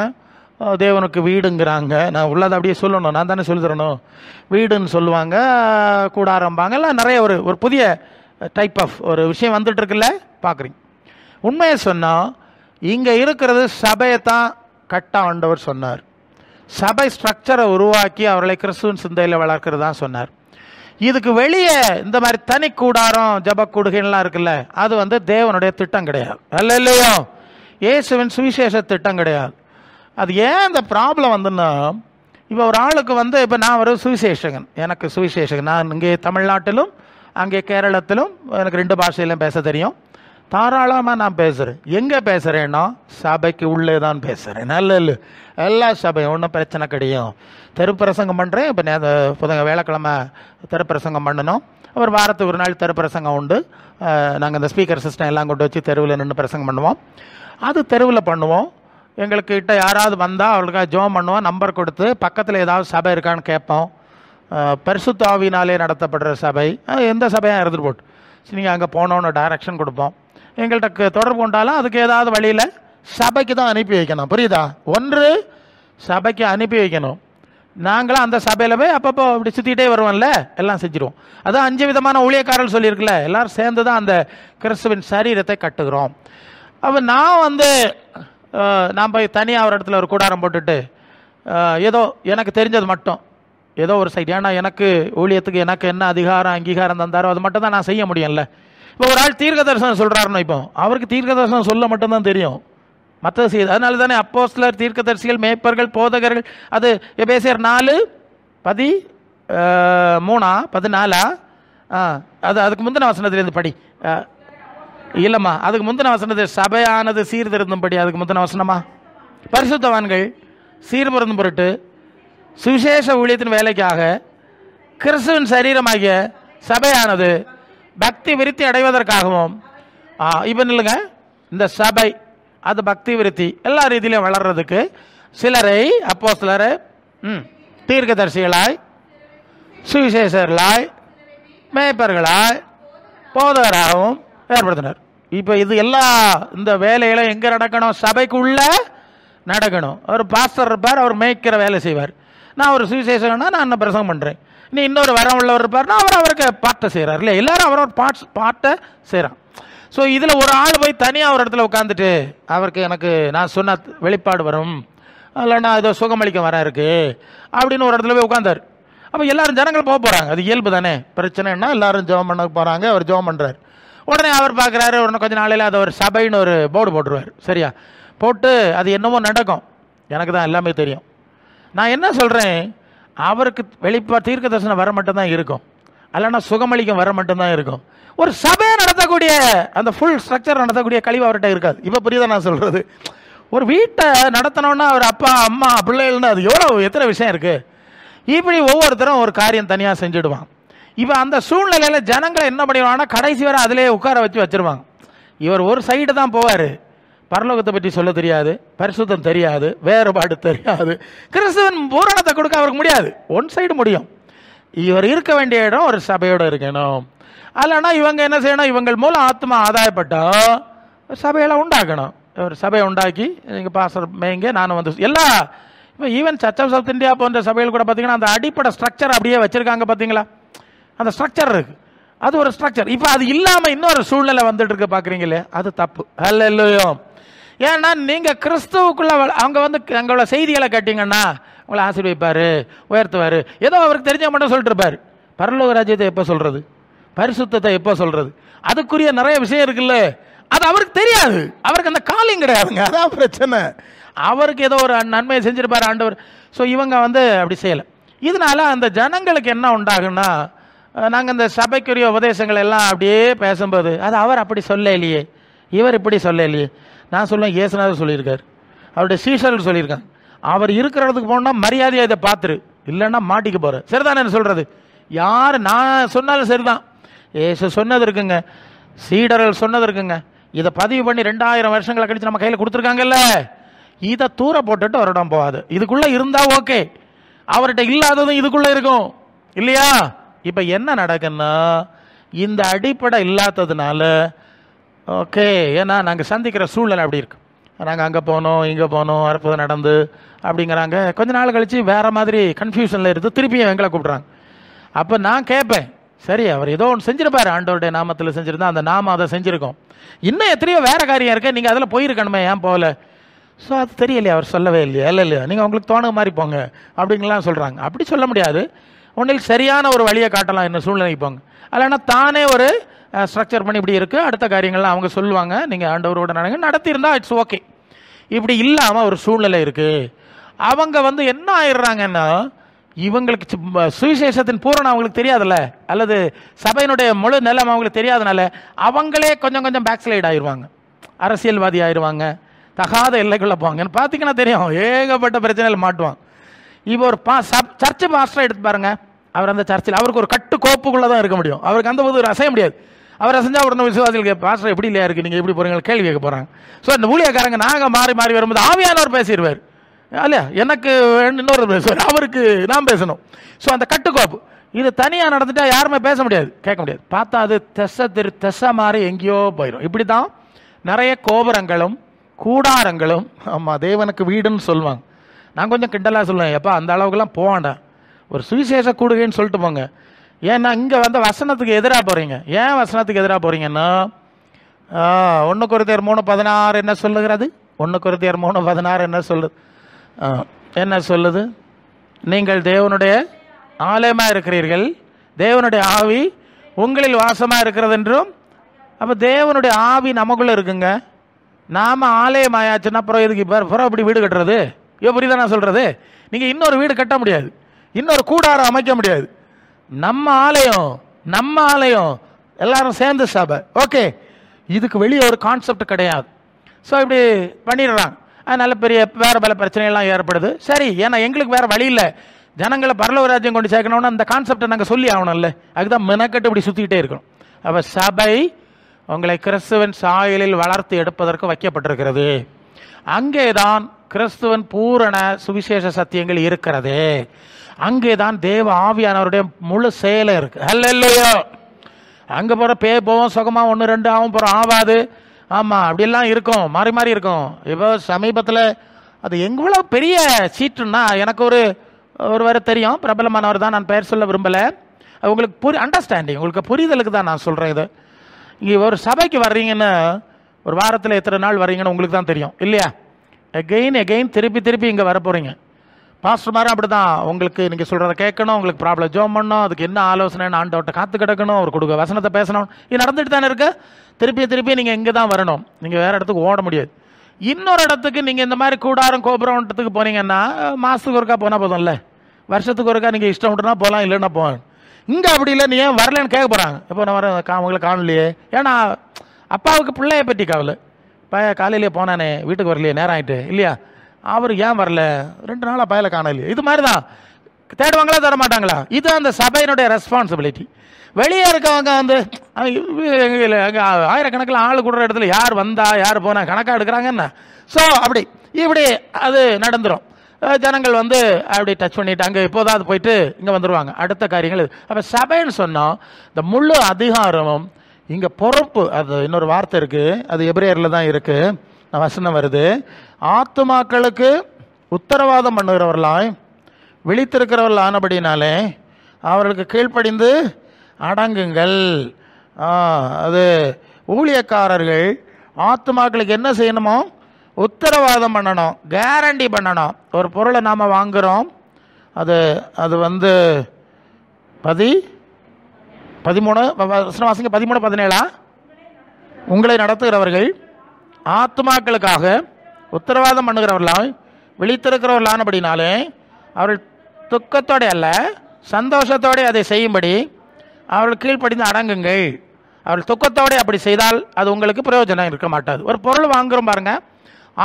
தேவனுக்கு வீடுங்கிறாங்க. நான் உள்ளதை அப்படியே சொல்லணும், நான் தானே சொல்லி தரணும். வீடுன்னு சொல்லுவாங்க, கூடாரம்பாங்க, எல்லாம் நிறைய ஒரு புதிய டைப் ஆஃப் ஒரு விஷயம் வந்துட்டு இருக்குல்ல, பார்க்குறீங்க. உண்மையை சொன்னால் இங்கே இருக்கிறது சபையை தான் கட்ட ஆண்டவர் சொன்னார். சபை ஸ்ட்ரக்சரை உருவாக்கி அவர்களை கிறிஸ்துவின் சிந்தையில் வளர்க்கிறது தான் சொன்னார். இதுக்கு வெளியே இந்த மாதிரி தனி கூடாரம், ஜப கூடுகைலாம் இருக்குல்ல, அது வந்து தேவனுடைய திட்டம் கிடையாது. அல்லையோ, இயேசுவின் சுவிசேஷ திட்டம் கிடையாது. அது ஏன் இந்த ப்ராப்ளம் வந்துன்னா, இப்போ ஒரு ஆளுக்கு வந்து, இப்போ நான் ஒரு சுவிசேஷகன், எனக்கு சுவிசேஷகன், நான் இங்கே தமிழ்நாட்டிலும் அங்கே கேரளத்திலும் எனக்கு 2 பாஷையிலும் பேச தெரியும், தாராளமாக நான் பேசுகிறேன். எங்கே பேசுகிறேன்னா சபைக்கு உள்ளே தான் பேசுகிறேன். நல்ல எல்லா சபையும் ஒன்றும் பிரச்சனை கிடையாது. தெருப்பிரசங்கம் பண்ணுறேன். இப்போ புதங்க வேலைக்கிழமை தெருப்பிரசங்கம் பண்ணணும். ஒரு வாரத்துக்கு ஒரு நாள் தெருப்பிரசங்கம் உண்டு. நாங்கள் இந்த ஸ்பீக்கர் சிஸ்டம் எல்லாம் கொண்டு வச்சு தெருவில் நின்று பிரசங்கம் பண்ணுவோம். அது தெருவில் பண்ணுவோம். எங்களுக்கு கிட்ட யாராவது வந்தால் அவளுக்காக ஜோம் பண்ணுவோம். நம்பர் கொடுத்து பக்கத்தில் ஏதாவது சபை இருக்கான்னு கேட்போம். பரிசுத்த ஆவியினாலே நடத்தப்படுற சபை, எந்த சபையாக இருந்துட்டு போட்டு நீங்கள் அங்கே போனோன்னு டைரக்ஷன் கொடுப்போம். எங்கள்கிட்ட தொடர்பு கொண்டாலும் அதுக்கு ஏதாவது வழியில் சபைக்கு தான் அனுப்பி வைக்கணும். புரியுதா? ஒன்று சபைக்கு அனுப்பி வைக்கணும். நாங்களும் அந்த சபையில் போய் அப்பப்போ அப்படி சுற்றிக்கிட்டே வருவோம்ல, எல்லாம் செஞ்சிருவோம். அதான் 5 விதமான ஊழியக்காரர்கள் சொல்லியிருக்குல்ல, எல்லோரும் சேர்ந்து தான் அந்த கிறிஸ்துவின் சரீரத்தை கட்டுகிறோம். அப்போ நான் வந்து நான் போய் தனியாக ஒரு இடத்துல ஒரு கூடாரம் போட்டுட்டு ஏதோ எனக்கு தெரிஞ்சது மட்டும் ஏதோ ஒரு சைடு, ஏன்னா எனக்கு ஊழியத்துக்கு எனக்கு என்ன அதிகாரம் அங்கீகாரம் தந்தாரோ அது மட்டும் தான் நான் செய்ய முடியும்ல. இப்போ ஒரு ஆள் தீர்க்க தரிசனம் சொல்கிறாருன்னு, இப்போ அவருக்கு தீர்க்க தரிசனம் சொல்ல மட்டும்தான் தெரியும், மற்றது செய்யுது. அதனால தானே அப்போஸ்தலர், தீர்க்கதரிசிகள், மேய்ப்பர்கள், போதகர்கள். அது எபேசியர் 4:13-14 அது அதுக்கு முந்தின வசனத்திலேருந்து படி. இல்லைம்மா, அதுக்கு முந்தின வசனத்தில் சபையானது சீர்திருந்தும்படி, அதுக்கு முந்தின வசனமா பரிசுத்தவான்கள் சீர்பொருந்தும் பொருட்டு சுவிசேஷ ஊழியத்தின் வேலைக்காக கிறிஸ்துவின் சரீரமாகிய சபையானது பக்தி விருத்தி அடைவதற்காகவும். இப்போ இல்லைங்க, இந்த சபை அது பக்தி விருத்தி எல்லா ரீதியிலையும் வளர்றதுக்கு சிலரை அப்போஸ்தலரை, தீர்க்கதரிசிகளாய், சுவிசேஷர்களாய், மேய்ப்பர்களாய், போதகராகவும் ஏற்படுத்தினார். இப்போ இது எல்லா இந்த வேலைகளை எங்கே நடக்கணும்? சபைக்குள்ள நடக்கணும். அவர் பாஸ்டர் இருப்பார், அவர் மேய்க்கிற வேலை செய்வார். நான் ஒரு சுவிசேஷம்னா நான் என்ன பிரசங்கம் பண்ணுறேன். நீ இன்னொரு வரம் உள்ளவர் இருப்பார்னா அவருக்கு பாட்டை செய்கிறார் இல்லையா? எல்லாரும் அவரோட பாட்டை செய்கிறான். ஸோ இதில் ஒரு ஆள் போய் தனியாக ஒரு இடத்துல உட்காந்துட்டு அவருக்கு எனக்கு நான் சொன்ன வெளிப்பாடு வரும், இல்லைன்னா ஏதோ சுகமளிக்க வர இருக்கு அப்படின்னு ஒரு இடத்துல போய் உட்காந்தார். அப்போ எல்லாரும் ஜனங்கள் போக போகிறாங்க, அது இயல்பு தானே. பிரச்சனைன்னா எல்லாரும் ஜெபம் பண்ண போகிறாங்க, அவர் ஜெபம் பண்ணுறாரு. உடனே அவர் பார்க்குறாரு, உடனே கொஞ்ச நாளையில் அதை ஒரு சபைன்னு ஒரு போர்டு போட்டுருவார். சரியா? போட்டு அது என்னமோ நடக்கும், எனக்கு தான் எல்லாமே தெரியும். நான் என்ன சொல்கிறேன், அவருக்கு தீர்க்க தரிசனம் வர மட்டும்தான் இருக்கும், இல்லைன்னா சுகமளிக்கம் வர மட்டும்தான் இருக்கும். ஒரு சபையை நடத்தக்கூடிய அந்த ஃபுல் ஸ்ட்ரக்சர் நடத்தக்கூடிய கழிவு அவர்கிட்ட இருக்காது. இப்போ புரியுதா நான் சொல்கிறது? ஒரு வீட்டை நடத்தணும்னா அவர் அப்பா அம்மா பிள்ளைகள்னு அது எத்தனை விஷயம் இருக்குது. இப்படி ஒவ்வொருத்தரும் ஒரு காரியம் தனியாக செஞ்சுடுவான். இப்போ அந்த சூழ்நிலையில் ஜனங்களை என்ன பண்ணிடுவாங்கன்னா கடைசி வரை அதிலே உட்கார வச்சுருவாங்க. இவர் ஒரு சைடு தான் போவார், பரலோகத்தை பற்றி சொல்ல தெரியாது, பரிசுத்தம் தெரியாது, வேறுபாடு தெரியாது, கிறிஸ்துவன் பூரணத்தை கொடுக்க அவருக்கு முடியாது. ஒன் சைடு முடியும். இவர் இருக்க வேண்டிய இடம் ஒரு சபையோடு இருக்கணும். அல்லனா இவங்க என்ன செய்யணும், இவங்கள் மூலம் ஆத்மா ஆதாயப்பட்டால் சபையெல்லாம் உண்டாக்கணும். ஒரு சபையை உண்டாக்கி நீங்கள் பாஸ்டர் மேய்ங்க, நான் வந்து எல்லா இப்போ even church of South India போன்ற சபைகள் கூட பார்த்தீங்கன்னா அந்த அடிப்படை ஸ்ட்ரக்சர் அப்படியே வச்சுருக்காங்க. பார்த்தீங்களா? அந்த ஸ்ட்ரக்சர் இருக்குது, அது ஒரு ஸ்ட்ரக்சர். இப்போ அது இல்லாமல் இன்னொரு சூழ்நிலை வந்துட்டு இருக்கு, பார்க்குறீங்களே, அது தப்பு. அல்லேலூயா. ஏன்னா நீங்கள் கிறிஸ்துவுக்குள்ள அவங்க வந்து எங்களோட செய்திகளை கேட்டிங்கன்னா உங்களை ஆசீர்வதிப்பார், உயர்த்துவார், ஏதோ அவருக்கு தெரிஞ்ச மட்டும் சொல்லிட்டு இருப்பார். பரலோக ராஜ்யத்தை எப்போ சொல்கிறது, பரிசுத்தத்தை எப்போ சொல்கிறது, அதுக்குரிய நிறைய விஷயம் இருக்குல்ல, அது அவருக்கு தெரியாது. அவருக்கு அந்த காலிங் கிடையாதுங்க, அதான் பிரச்சனை. அவருக்கு ஏதோ ஒரு நன்மையை செஞ்சிருப்பார் ஆண்டவர். ஸோ இவங்க வந்து அப்படி செய்யலை. இதனால அந்த ஜனங்களுக்கு என்ன உண்டாகுன்னா, நாங்கள் இந்த சபைக்குரிய உபதேசங்கள் எல்லாம் அப்படியே பேசும்போது அது அவர் அப்படி சொல்ல இல்லையே, இவர் இப்படி சொல்ல இல்லையே. நான் சொல்லுவேன், இயேசுநாதர் சொல்லியிருக்காரு, அவருடைய சீஷர்கள் சொல்லியிருக்காங்க, அவர் இருக்கிற இடத்துக்கு போனால் மரியாதையை இதை பார்த்துரு, இல்லைன்னா மாட்டிக்க போகிற. சரிதான் என்ன சொல்கிறது? யார் நான் சொன்னாலும் சரிதான். ஏசு சொன்னது இருக்குங்க, சீடர்கள் சொன்னது இருக்குங்க, இதை பதிவு பண்ணி 2000 வருஷங்களை கழிச்சு நம்ம கையில் கொடுத்துருக்காங்கல்ல, இதை தூர போட்டுட்டு அவரிடம் போகாது. இதுக்குள்ளே இருந்தால் ஓகே, அவர்கிட்ட இல்லாததும் இதுக்குள்ளே இருக்கும் இல்லையா? இப்போ என்ன நடக்குன்னா, இந்த அடிப்படை இல்லாததுனால ஓகே, ஏன்னா நாங்கள் சந்திக்கிற சூழ்நிலை அப்படி இருக்கு. நாங்கள் அங்கே போனோம் இங்கே போனோம் அற்புதம் நடந்து அப்படிங்கிறாங்க. கொஞ்ச நாள் கழித்து வேறு மாதிரி கன்ஃபியூஷனில் இருந்து திருப்பியும் எங்களை கூப்பிட்றாங்க. அப்போ நான் கேட்பேன், சரி அவர் ஏதோ ஒன்று செஞ்சிருப்பார், ஆண்டவருடைய நாமத்தில் செஞ்சுருந்தா அந்த நாமம் அதை செஞ்சுருக்கோம், இன்னும் எத்தனையோ வேறு காரியம் இருக்குது, நீங்கள் அதில் போயிருக்கணுமே, ஏன் போகல? ஸோ அது தெரியலையா, அவர் சொல்லவே இல்லையா? இல்லையா, நீங்கள் உங்களுக்கு தோணு மாதிரி போங்க அப்படிங்கலாம் சொல்கிறாங்க. அப்படி சொல்ல முடியாது. ஒன்றில் சரியான ஒரு வழியை காட்டலாம், என்ன சூழ்நிலைக்கு போங்க, இல்லைன்னா தானே ஒரு ஸ்ட்ரக்சர் பண்ணி இப்படி இருக்குது, அடுத்த காரியங்கள்லாம் அவங்க சொல்லுவாங்க, நீங்கள் ஆண்டவரோட நடத்தியிருந்தால் இட்ஸ் ஓகே. இப்படி இல்லாமல் ஒரு சூழ்நிலை இருக்குது. அவங்க வந்து என்ன ஆயிடுறாங்கன்னா, இவங்களுக்கு சுவிசேஷத்தின் பூரணம் அவங்களுக்கு தெரியாதுல்ல, அல்லது சபையினுடைய முழு நிலம் அவங்களுக்கு தெரியாதனால அவங்களே கொஞ்சம் கொஞ்சம் பேக் ஸ்லைட் ஆயிடுவாங்க, அரசியல்வாதி ஆயிடுவாங்க, தகாத எல்லைக்குள்ளே போவாங்கன்னு பார்த்தீங்கன்னா தெரியும், ஏகப்பட்ட பிரச்சனைகள் மாட்டுவாங்க. இப்போ ஒரு சர்ச்சு மாஸ்டரை எடுத்து பாருங்க, அவர் அந்த சர்ச்சில் அவருக்கு ஒரு கட்டு கோப்புக்குள்ளே தான் இருக்க முடியும், அவருக்கு அந்த போது அசைய முடியாது. அவர் அசைஞ்சா உடனே விசுவாசிகள் பாஸ்டர் எப்படி இல்லையா இருக்குது, நீங்கள் எப்படி போகிறீங்க கேள்வி கேட்க போகிறாங்க. ஸோ அந்த ஊழியக்காரங்க நாங்கள் மாறி மாறி வரும்போது ஆவியானவர் பேசிடுவார் இல்லையா, எனக்கு இன்னொரு பேசுவார், அவருக்கு நான் பேசணும். ஸோ அந்த கட்டுக்கோப்பு இது தனியாக நடந்துட்டா யாருமே பேச முடியாது, கேட்க முடியாது. பார்த்தா அது தெசை மாறி எங்கேயோ போயிடும். இப்படி தான் நிறைய கோபுரங்களும் கூடாரங்களும், ஆமாம் தேவனுக்கு வீடுன்னு சொல்லுவாங்க. நான் கொஞ்சம் கிண்டலாக சொல்லுவேன், எப்போ அந்த அளவுக்குலாம் போவாண்டா, ஒரு சுவிசேஷ கூடுகைன்னு சொல்லிட்டு போங்க. ஏன்னா இங்கே வந்து வசனத்துக்கு எதிராக போகிறீங்க. ஏன் வசனத்துக்கு எதிராக போகிறீங்கன்னா, 1 கொரிந்தியர் 3:16 என்ன சொல்லுகிறது? 1 கொரிந்தியர் 3:16 என்ன சொல்லுது? என்ன சொல்லுது? நீங்கள் தேவனுடைய ஆலயமாக இருக்கிறீர்கள், தேவனுடைய ஆவி உங்களில் வாசமாக இருக்கிறது என்றும். அப்போ தேவனுடைய ஆவி நமக்குள்ளே இருக்குங்க, நாம் ஆலயம் ஆயாச்சுன்னா அப்புறம் எதுக்கு இப்போ அப்படி வீடு கட்டுறது? இப்போ புரியுதா நான் சொல்கிறது? நீங்கள் இன்னொரு வீடு கட்ட முடியாது, இன்னொரு கூடாரம் அமைக்க முடியாது. நம்ம ஆலயம் எல்லாரும் சேர்ந்து சபை, ஓகே. இதுக்கு வெளியே ஒரு கான்செப்ட் கிடையாது. ஸோ இப்படி பண்ணிடுறாங்க. அதனால வேறு பல பிரச்சனைகள்லாம் ஏற்படுது. சரி, ஏன்னா எங்களுக்கு வேறு வழி இல்லை, ஜனங்களை பரலோக ராஜ்யம் கொண்டு சேர்க்கணும்னா அந்த கான்செப்டை நாங்கள் சொல்லி ஆகணும்ல, அதுதான் மெனக்கட்டு இப்படி சுற்றிக்கிட்டே இருக்கணும். அப்போ சபை உங்களை கிறிஸ்துவின் சாயலில் வளர்த்து எடுப்பதற்கு வைக்கப்பட்டிருக்கிறது. அங்கேதான் கிறிஸ்துவன் பூரண சுவிசேஷ சத்தியங்கள் இருக்கிறது. அங்கேதான் தேவ ஆவியானவருடைய முழு செயலை இருக்கு. ஹல்லேலூயா. அங்கே போகிற போவோம் சுகமாக 1 2 ஆகும், போகிறோம் ஆகாது. ஆமாம், அப்படிலாம் இருக்கும், மாறி மாறி இருக்கும். இப்போ சமீபத்தில் அது எவ்வளோ பெரிய சீட்டுன்னா, எனக்கு ஒரு வேறு தெரியும், பிரபலமானவர் தான், நான் பெயர் சொல்ல விரும்பலை. உங்களுக்கு அண்டர்ஸ்டாண்டிங், உங்களுக்கு புரிதலுக்கு தான் நான் சொல்கிறேன். இது இங்கே ஒரு சபைக்கு வர்றீங்கன்னு, ஒரு வாரத்தில் எத்தனை நாள் வர்றீங்கன்னு உங்களுக்கு தான் தெரியும் இல்லையா? எகெயின் திருப்பி இங்கே வர போகிறீங்க. பாஸ்டர் மாதிரி அப்படி தான், உங்களுக்கு நீங்கள் சொல்கிறத கேட்கணும், உங்களுக்கு ப்ராப்ளம் ஜோம் பண்ணணும், அதுக்கு என்ன ஆலோசனைன்னு ஆண்டவர்கிட்ட காத்து கிடக்கணும், அவர் கொடுக்க வசனத்தை பேசணும். இது நடந்துட்டு தானே இருக்கு. திருப்பி நீங்கள் இங்கே தான் வரணும், நீங்கள் வேறு இடத்துக்கு ஓட முடியாது. இன்னொரு இடத்துக்கு நீங்கள் இந்த மாதிரி கூடாரம் கோபுரத்துக்கு போனீங்கன்னா மாதத்துக்கு ஒருக்கா போனால் போதும்ல, வருஷத்துக்கு ஒருக்கா நீங்கள் இஷ்டம் விட்டுனா போகலாம், இல்லைன்னா போகணும். இங்கே அப்படி இல்லை, நீ ஏன் வரலன்னு கேட்க போகிறாங்க. எப்போ நான் வரேன், உங்களை காணலையே. ஏன்னா அப்பாவுக்கு பிள்ளைய பற்றி கவலை. காலையிலேயே போனானே, வீட்டுக்கு வரலையே, நேரம் ஆகிட்டு இல்லையா, அவர் ஏன் வரல, 2 நாளாக பயலை காணலையே. இது மாதிரி தான் தேடுவாங்களா, தர மாட்டாங்களா? இது அந்த சபையினுடைய ரெஸ்பான்சிபிலிட்டி. வெளியே இருக்கவங்க வந்து ஆயிரக்கணக்கில் ஆள் கூடுற இடத்துல யார் வந்தா யார் போனா கணக்காக எடுக்கிறாங்கன்னு. ஸோ இப்படி அது நடந்துடும். ஜனங்கள் வந்து அப்படி டச் பண்ணிட்டு அங்கே இப்போதாவது போயிட்டு இங்கே வந்துடுவாங்க. அடுத்த காரியங்கள் அப்போ சபைன்னு சொன்னோம், இந்த முழு அதிகாரமும் இங்கே பொறுப்பு. அது இன்னொரு வார்த்தை இருக்குது, அது எபிரேயரில் தான் இருக்குது, வசனம் வருது. ஆத்துமாக்களுக்கு உத்தரவாதம் பண்ணுகிறவர்களாய் விழித்திருக்கிறவர்கள் ஆனபடினாலே அவர்களுக்கு கீழ்ப்படிந்து அடங்குங்கள். அது ஊழியக்காரர்கள் ஆத்துமாக்களுக்கு என்ன செய்யணுமோ, உத்தரவாதம் பண்ணணும், கேரண்டி பண்ணணும். ஒரு பொருளை நாம் வாங்குகிறோம், அது வந்து 13 வாசிங்க, 13 17. உங்களை நடத்துகிறவர்கள் ஆத்துமாக்களுக்காக உத்தரவாதம் பண்ணுகிறவர்களாய் விழித்திருக்கிறவர்களானபடினாலே அவர்கள் துக்கத்தோடு அல்ல சந்தோஷத்தோடு அதை செய்யும்படி அவர்கள் கீழ்ப்படிந்து அடங்குங்கள். அவர்கள் துக்கத்தோடு அப்படி செய்தால் அது உங்களுக்கு பிரயோஜனம் இருக்க மாட்டாது. ஒரு பொருள் வாங்குகிறோம் பாருங்க,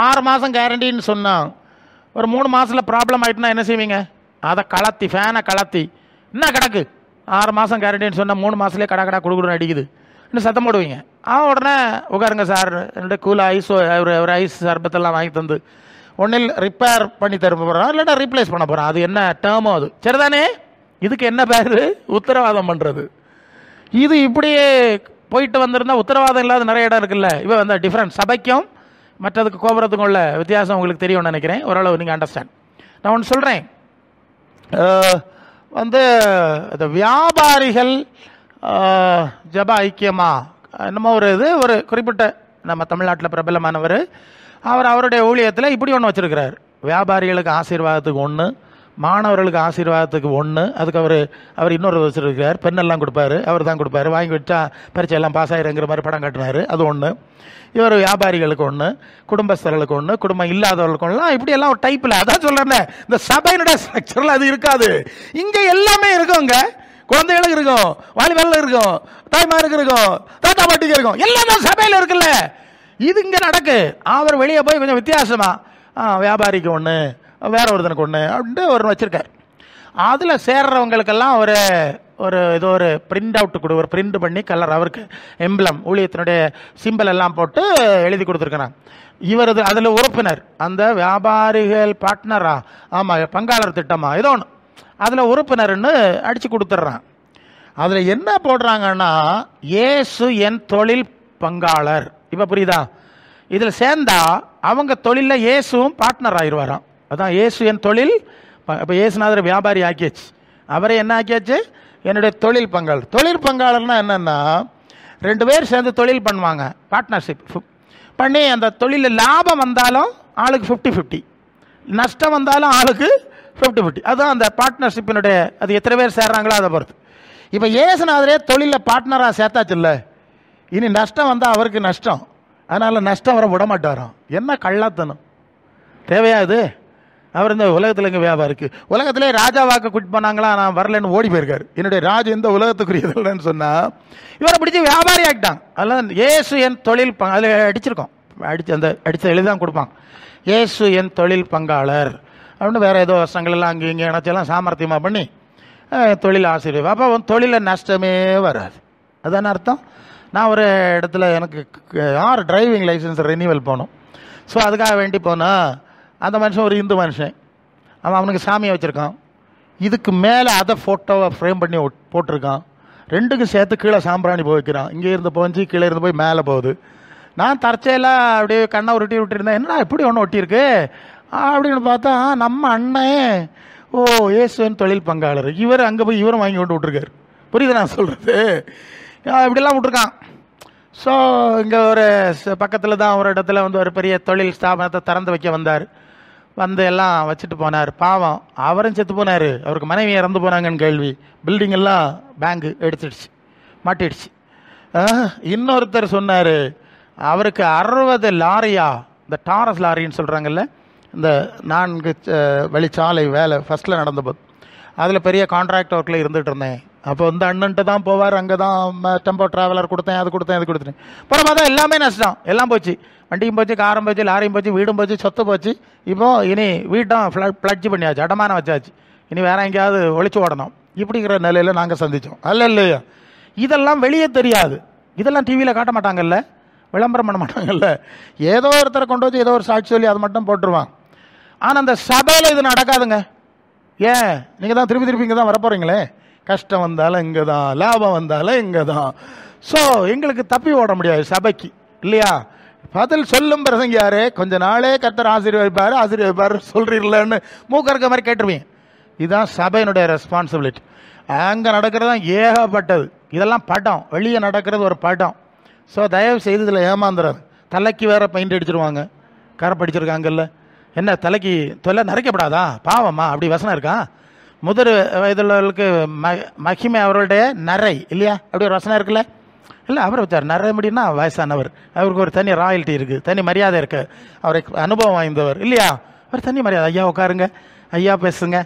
6 மாதம் கேரண்டின்னு சொன்னோம், ஒரு 3 மாதத்தில் ப்ராப்ளம் ஆகிட்டுனா என்ன செய்வீங்க? அதை கலத்தி, ஃபேனை கலத்தி, என்ன கிடக்கு, 6 மாதம் கேரண்டின்னு சொன்னால் 3 மாதத்துலேயே கடை கொடுக்குறோன்னு அடிக்குது, இன்னும் சத்தம் போடுவீங்க. உடனே உட்காருங்க சார், என்னோட கூல் ஐஸ் ஒரு ஐஸ் சர்பத்தெல்லாம் வாங்கி தந்து ஒன்றில் ரிப்பேர் பண்ணி தர போகிறோம், இல்லைன்னா ரீப்ளேஸ் பண்ண போகிறோம். அது என்ன டேர்மோ அது சரிதானே? இதுக்கு என்ன பேர்? உத்தரவாதம் பண்ணுறது. இது இப்படியே போயிட்டு வந்திருந்தால் உத்தரவாதம் இல்லாத நிறைய இடம் இருக்குல்ல. இப்போ வந்து டிஃப்ரெண்ட் சபைக்கும் மற்றதுக்கு கோபுரத்துக்கும் உள்ள வித்தியாசம் உங்களுக்கு தெரியும்னு நினைக்கிறேன். ஓரளவு நீங்கள் அண்டர்ஸ்டாண்ட். நான் ஒன்று சொல்கிறேன், வந்து இந்த வியாபாரிகள் ஜப ஐக்கியமா என்னமோ ஒரு குறிப்பிட்ட நம்ம தமிழ்நாட்டில் பிரபலமானவர், அவருடைய ஊழியத்தில் இப்படி ஒன்று வச்சுருக்கிறார். வியாபாரிகளுக்கு ஆசீர்வாதத்துக்கு 1, மாணவர்களுக்கு ஆசீர்வாதத்துக்கு 1, அதுக்கு அவர் இன்னொரு வச்சுருக்கிறார். பெண்ணெல்லாம் கொடுப்பாரு, அவர் தான் கொடுப்பாரு, வாங்கி வச்சா பரீட்சை எல்லாம் பாஸ் ஆகிருங்கிற மாதிரி படம் காட்டினார், அது 1. இவர் வியாபாரிகளுக்கு 1, குடும்பஸ்தர்களுக்கு 1, குடும்பம் இல்லாதவர்களுக்கு 1, இப்படியெல்லாம் ஒரு டைப்பில். அதான் சொல்கிறேன், இந்த சபையினுடைய ஸ்ட்ரக்சரில் அது இருக்காது. இங்கே எல்லாமே இருக்குங்க. குழந்தைகளுக்கு இருக்கும், வாலிபர்களுக்கு இருக்கும், தாய்மாருக்கு இருக்கும், தாத்தா பாட்டிக்கு இருக்கும், எல்லாமே சபையில் இருக்குல்ல. இது இங்கே நடக்கு. அவர் வெளியே போய் கொஞ்சம் வித்தியாசமா வியாபாரிக்கு 1, வேற ஒருத்தனுக்கு 1 அப்படின்ட்டு ஒரு வச்சிருக்காரு. அதில் சேர்றவங்களுக்கெல்லாம் ஏதோ ஒரு பிரிண்ட் அவுட் ஒரு பிரிண்ட் பண்ணி கலர், அவருக்கு எம்பளம் ஊழியத்தினுடைய சிம்பிள் எல்லாம் போட்டு எழுதி கொடுத்துருக்கிறாங்க. இவர் அதில் உறுப்பினர், அந்த வியாபாரிகள் பார்ட்னரா, ஆமாம் பங்காளர் திட்டமா ஏதோ ஒன்று, அதில் உறுப்பினர்னு அடித்து கொடுத்துட்றான். அதில் என்ன போடுறாங்கன்னா, இயேசு என் தொழில் பங்காளர். இப்போ புரியுதா? இதில் சேர்ந்தா அவங்க தொழிலில் இயேசுவும் பார்ட்னர் ஆயிடுவாராம். அதான் இயேசு என் தொழில். இப்போ இயேசுநாதர் வியாபாரி ஆக்கியாச்சு, அவரே என்ன ஆக்கியாச்சு? என்னுடைய தொழில் பங்காளர். தொழில் பங்காளர்னா என்னென்னா, 2 பேர் சேர்ந்து தொழில் பண்ணுவாங்க, பார்ட்னர்ஷிப் பண்ணி, அந்த தொழிலில் லாபம் வந்தாலும் ஆளுக்கு 50-50, நஷ்டம் வந்தாலும் ஆளுக்கு 50-50. அதுதான் அந்த பார்ட்னர்ஷிப்பினுடைய, அது எத்தனை பேர் சேர்றாங்களோ அதை பொறுத்து. இப்போ இயேசுநாதரே தொழிலில் பார்ட்னராக சேர்த்தாச்சு இல்லை, இனி நஷ்டம் வந்தால் அவருக்கு நஷ்டம், அதனால் நஷ்டம் வர விட மாட்டாராம். என்ன கள்ளத்தனம் தேவையா இது? அவர் இந்த உலகத்தில் எங்கே வியாபாரிக்கு, உலகத்திலே ராஜா வாக்கு குட் பண்ணாங்களா, நான் வரலன்னு ஓடி போயிருக்காரு. என்னுடைய ராஜு எந்த உலகத்துக்குரியதுன்னு சொன்னால் இவரை பிடிச்சி வியாபாரி ஆகிட்டாங்க. அதெல்லாம் இயேசு என் தொழில் அதில் அடிச்சிருக்கோம், அடித்த எழுதிதான் கொடுப்பாங்க, இயேசு என் தொழில் பங்காளர் அப்படின்னு. வேறு ஏதோ வசங்கள்லாம் அங்கே இங்கே நினச்செல்லாம் சாமர்த்தியமாக பண்ணி தொழில் ஆசிரியர். அப்போ தொழிலில் நஷ்டமே வராது. அதான அர்த்தம். நான் ஒரு இடத்துல எனக்கு 6 டிரைவிங் லைசன்ஸ் ரெனியூவல் போனோம். ஸோ அதுக்காக வேண்டி போனால் அந்த மனுஷன் ஒரு இந்து மனுஷன், அவனுக்கு சாமியை வச்சுருக்கான், இதுக்கு மேலே அதை ஃபோட்டோவை ஃப்ரேம் பண்ணி போட்டிருக்கான், ரெண்டுக்கும் சேர்த்து கீழே சாம்பிராணி போய் வைக்கிறான், இங்கே இருந்து போஞ்சு கீழே இருந்து போய் மேலே போகுது. நான் தற்செயலாக அப்படியே கண்ணை உருட்டி விட்டுருந்தேன், என்னடா இப்படி ஒன்று ஒட்டியிருக்கு அப்படின்னு பார்த்தா நம்ம அண்ணன் இயேசுவின் தொழில் பங்காளர், இவர் அங்கே போய் இவரும் வாங்கி கொண்டு விட்ருக்காரு. புரியுது நான் சொல்கிறது? இப்படிலாம் விட்ருக்கான். ஸோ இங்கே ஒரு பக்கத்தில் தான் ஒரு இடத்துல வந்து ஒரு பெரிய தொழில் ஸ்தாபனத்தை திறந்து வைக்க வந்தார். வந்து எல்லாம் வச்சுட்டு போனார். பாவம், அவரும் செத்து போனார், அவருக்கு மனைவி இறந்து போனாங்கன்னு கேள்வி. பில்டிங் எல்லாம் பேங்கு எடுத்துடுச்சு, மாட்டிடுச்சு. இன்னொருத்தர் சொன்னார், அவருக்கு 60 லாரியா, இந்த டாரஸ் லாரின்னு சொல்கிறாங்கல்ல, இந்த 4 வழிச்சாலை வேலை ஃபஸ்ட்டில் நடந்தபோது அதில் பெரிய கான்ட்ராக்ட் ஒர்க்கில் இருந்துகிட்டு இருந்தேன். அப்போ இந்த அண்ணன்ட்டு தான் போவார், அங்கே தான் டெம்போ ட்ராவலர் கொடுத்தேன், அது கொடுத்தேன், அது கொடுத்தேன். அப்புறம் பார்த்தா எல்லாமே நஷ்டம், எல்லாம் போச்சு, வண்டியும் போச்சு, காரும் போச்சு, லாரியும் போச்சு, வீடும் போச்சு, சொத்து போச்சு. இப்போது இனி வீட்டும் ஃப்ளட்ஜ் பண்ணியாச்சு, அடமானம் வச்சாச்சு, இனி வேற எங்கேயாவது ஒழிச்சு ஓடணும். இப்படிங்கிற நிலையில் நாங்கள் சந்தித்தோம். அல்ல இல்லையா? இதெல்லாம் வெளியே தெரியாது, இதெல்லாம் டிவியில் காட்ட மாட்டாங்கல்ல, விளம்பரம் பண்ண மாட்டாங்கல்ல, ஏதோ ஒருத்தரை கொண்டு வச்சு ஏதோ ஒரு சாட்சி சொல்லி அது மட்டும் போட்டுருவாங்க. ஆனால் அந்த சபையில் இது நடக்காதுங்க. ஏன்? நீங்கள் தான் திருப்பி திருப்பி இங்கே தான் வரப்போகிறீங்களே, கஷ்டம் வந்தாலும் இங்கே தான், லாபம் வந்தாலும் இங்கே தான். ஸோ எங்களுக்கு தப்பி ஓட முடியாது சபைக்கு, இல்லையா? பதில் சொல்லும் பிரசங்க யாரு? கொஞ்ச நாளே கர்த்தர் ஆசீர்வதிப்பார் சொல்றீங்களன்னு மூக்கறுக்க மாதிரி கேட்டுருவீங்க. இதுதான் சபையினுடைய ரெஸ்பான்சிபிலிட்டி. அங்கே நடக்கிறது தான் ஏகப்பட்டது. இதெல்லாம் படம், வெளியே நடக்கிறது ஒரு படம். ஸோ தயவு செய்து இதில் ஏமாந்துறாரு. தலைக்கு வேற பெயிண்ட் அடிச்சிருவாங்க, கரை படிச்சிருக்காங்கல்ல, என்ன தலைக்கு தொல்லை நிறைக்கப்படாதா, பாவம்மா, அப்படி வசனம் இருக்கா? முதல் வயதுள்ளவர்களுக்கு மகிமை அவர்களுடைய நரை, இல்லையா? அப்படி ஒரு வசனம் இருக்குல்ல? இல்லை, அவர் வச்சார் நரை முடியும்னா வயசானவர், அவருக்கு ஒரு தனி ராயல்ட்டி இருக்குது, தனி மரியாதை இருக்குது, அவருக்கு அனுபவம் வாய்ந்தவர், இல்லையா? அவர் தனி மரியாதை, ஐயா உட்காருங்க, ஐயா பேசுங்க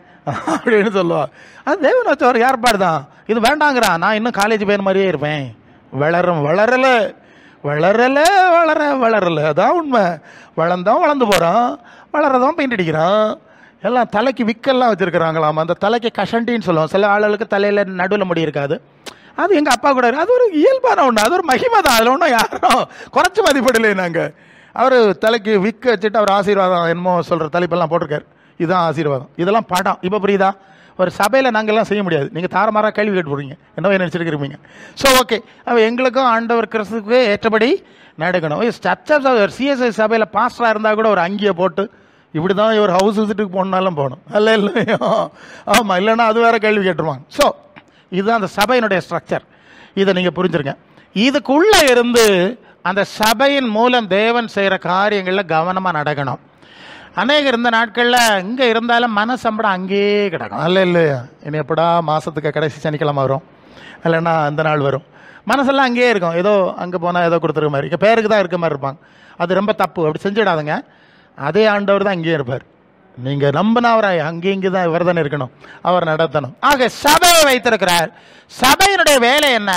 அப்படின்னு சொல்லுவார். அது தேவன் வச்ச ஒரு ஏற்பாடு தான். இது வேண்டாங்கிறான், நான் இன்னும் காலேஜ் பையன் மாதிரியே இருப்பேன், வளரல, அதான் உண்மை. வளர்ந்தோம், வளர்ந்து போகிறோம், வளரதும் பெயிண்ட் அடிக்கிறான். எல்லாம் தலைக்கு விக்கெல்லாம் வச்சுருக்கிறாங்களாம். அந்த தலைக்கு கஷண்டின்னு சொல்லுவோம். சில ஆளுகளுக்கு தலையில் நடுவில் முடி இருக்காது, அது எங்கள் அப்பா கூட, அது ஒரு இயல்பான ஒன்று, அது ஒரு மகிமை தான், அதில் ஒன்றும் யாரும் குறைச்சி மதிப்பிடலை. நாங்கள் அவர் தலைக்கு விக்க வச்சுட்டு அவர் ஆசீர்வாதம் என்னமோ சொல்கிற தலைப்பெல்லாம் போட்டிருக்காரு, இதுதான் ஆசீர்வாதம். இதெல்லாம் படம். இப்போ புரியுதா? ஒரு சபையில் நாங்கள்லாம் செய்ய முடியாது, நீங்கள் தாரமாராக கேள்வி கேட்டு போடுறீங்க, என்னவோ நினச்சிருக்கிறீங்க. ஸோ ஓகே, அப்போ எங்களுக்கும் ஆண்டவர் கிறிஸ்துக்கு ஏற்றபடி நடக்கணும். சிஎஸ்ஐ சபையில் பாஸ்டராக இருந்தால் கூட ஒரு அங்கியை போட்டு இப்படி தான் இவர் ஹவுஸ் விசிட்டுக்கு போனாலும் போகணும், அல்ல இல்லையோ? ஆமாம், இல்லைன்னா அது வேறு கேள்வி கேட்டுருவாங்க. ஸோ இதுதான் அந்த சபையினுடைய ஸ்ட்ரக்சர். இதை நீங்கள் புரிஞ்சுருங்க. இதுக்குள்ளே இருந்து அந்த சபையின் மூலம் தேவன் செய்கிற காரியங்களில் கவனமாக நடக்கணும். அநேகர் இந்த நாட்களில் இங்கே இருந்தாலும் மனசம்படம் அங்கேயே கிடக்கும், அல்ல இல்லையா? இனி எப்படா மாதத்துக்கு கடைசி சனிக்கிழமை வரும், இல்லைன்னா அந்த நாள் வரும், மனசெல்லாம் அங்கேயே இருக்கும். ஏதோ அங்கே போனால் ஏதோ கொடுத்துருக்க மாதிரி, இங்கே பேருக்கு தான் இருக்க மாதிரி இருப்பாங்க. அது ரொம்ப தப்பு, அப்படி செஞ்சிடாதுங்க. அதே ஆண்டவர் தான் அங்கேயே இருப்பார். நீங்கள் நம்பினா அவர் அங்கே இங்கே தான் இவர் தானே இருக்கணும், அவர் நடத்தணும். ஆக சபையை வைத்திருக்கிறார். சபையினுடைய வேலை என்ன?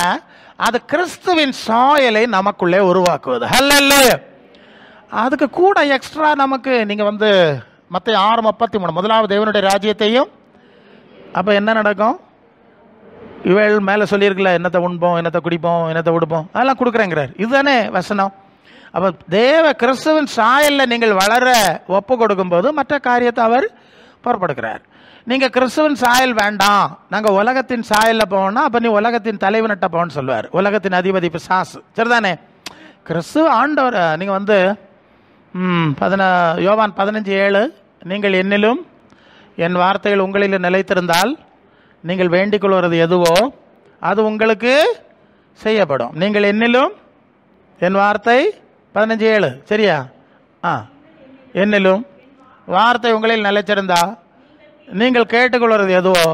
அது கிறிஸ்துவின் சாயலை நமக்குள்ளே உருவாக்குவது. ஹல்லேலூயா. அதுக்கு கூட எக்ஸ்ட்ரா நமக்கு நீங்கள் வந்து மத்தேயு 6:33 முதலாவது தேவனுடைய ராஜ்யத்தையும், அப்போ என்ன நடக்கும்? இவள் மேலே சொல்லியிருக்கல, என்னத்தை உண்போம், என்னத்தை குடிப்போம், என்னத்தை உடுப்போம், அதெல்லாம் கொடுக்குறேங்கிறார். இதுதானே வசனம். அப்போ தேவ கிறிஸ்துவின் சாயலில் நீங்கள் வளர ஒப்பு கொடுக்கும்போது மற்ற காரியத்தை அவர் புறப்படுகிறார். நீங்கள் கிறிஸ்துவின் சாயல் வேண்டாம், நாங்கள் உலகத்தின் சாயலில் போவோம்னா அப்போ நீ உலகத்தின் தலைவனிட்ட போன்னு சொல்லுவார், உலகத்தின் அதிபதி பிசாசு. சரிதானே? கிறிஸ்து ஆண்டவர். நீங்கள் வந்து யோவான் 15:7, நீங்கள் என்னிலும் என் வார்த்தைகள் உங்களில் நிலைத்திருந்தால் நீங்கள் வேண்டிக் கொள்வது எதுவோ அது உங்களுக்கு செய்யப்படும். நீங்கள் என்னிலும் என் வார்த்தை 15:7 சரியா? என்னிலும் வார்த்தை உங்களில் நிலைச்சிருந்தா நீங்கள் கேட்டுக்கொள்வது எதுவோ.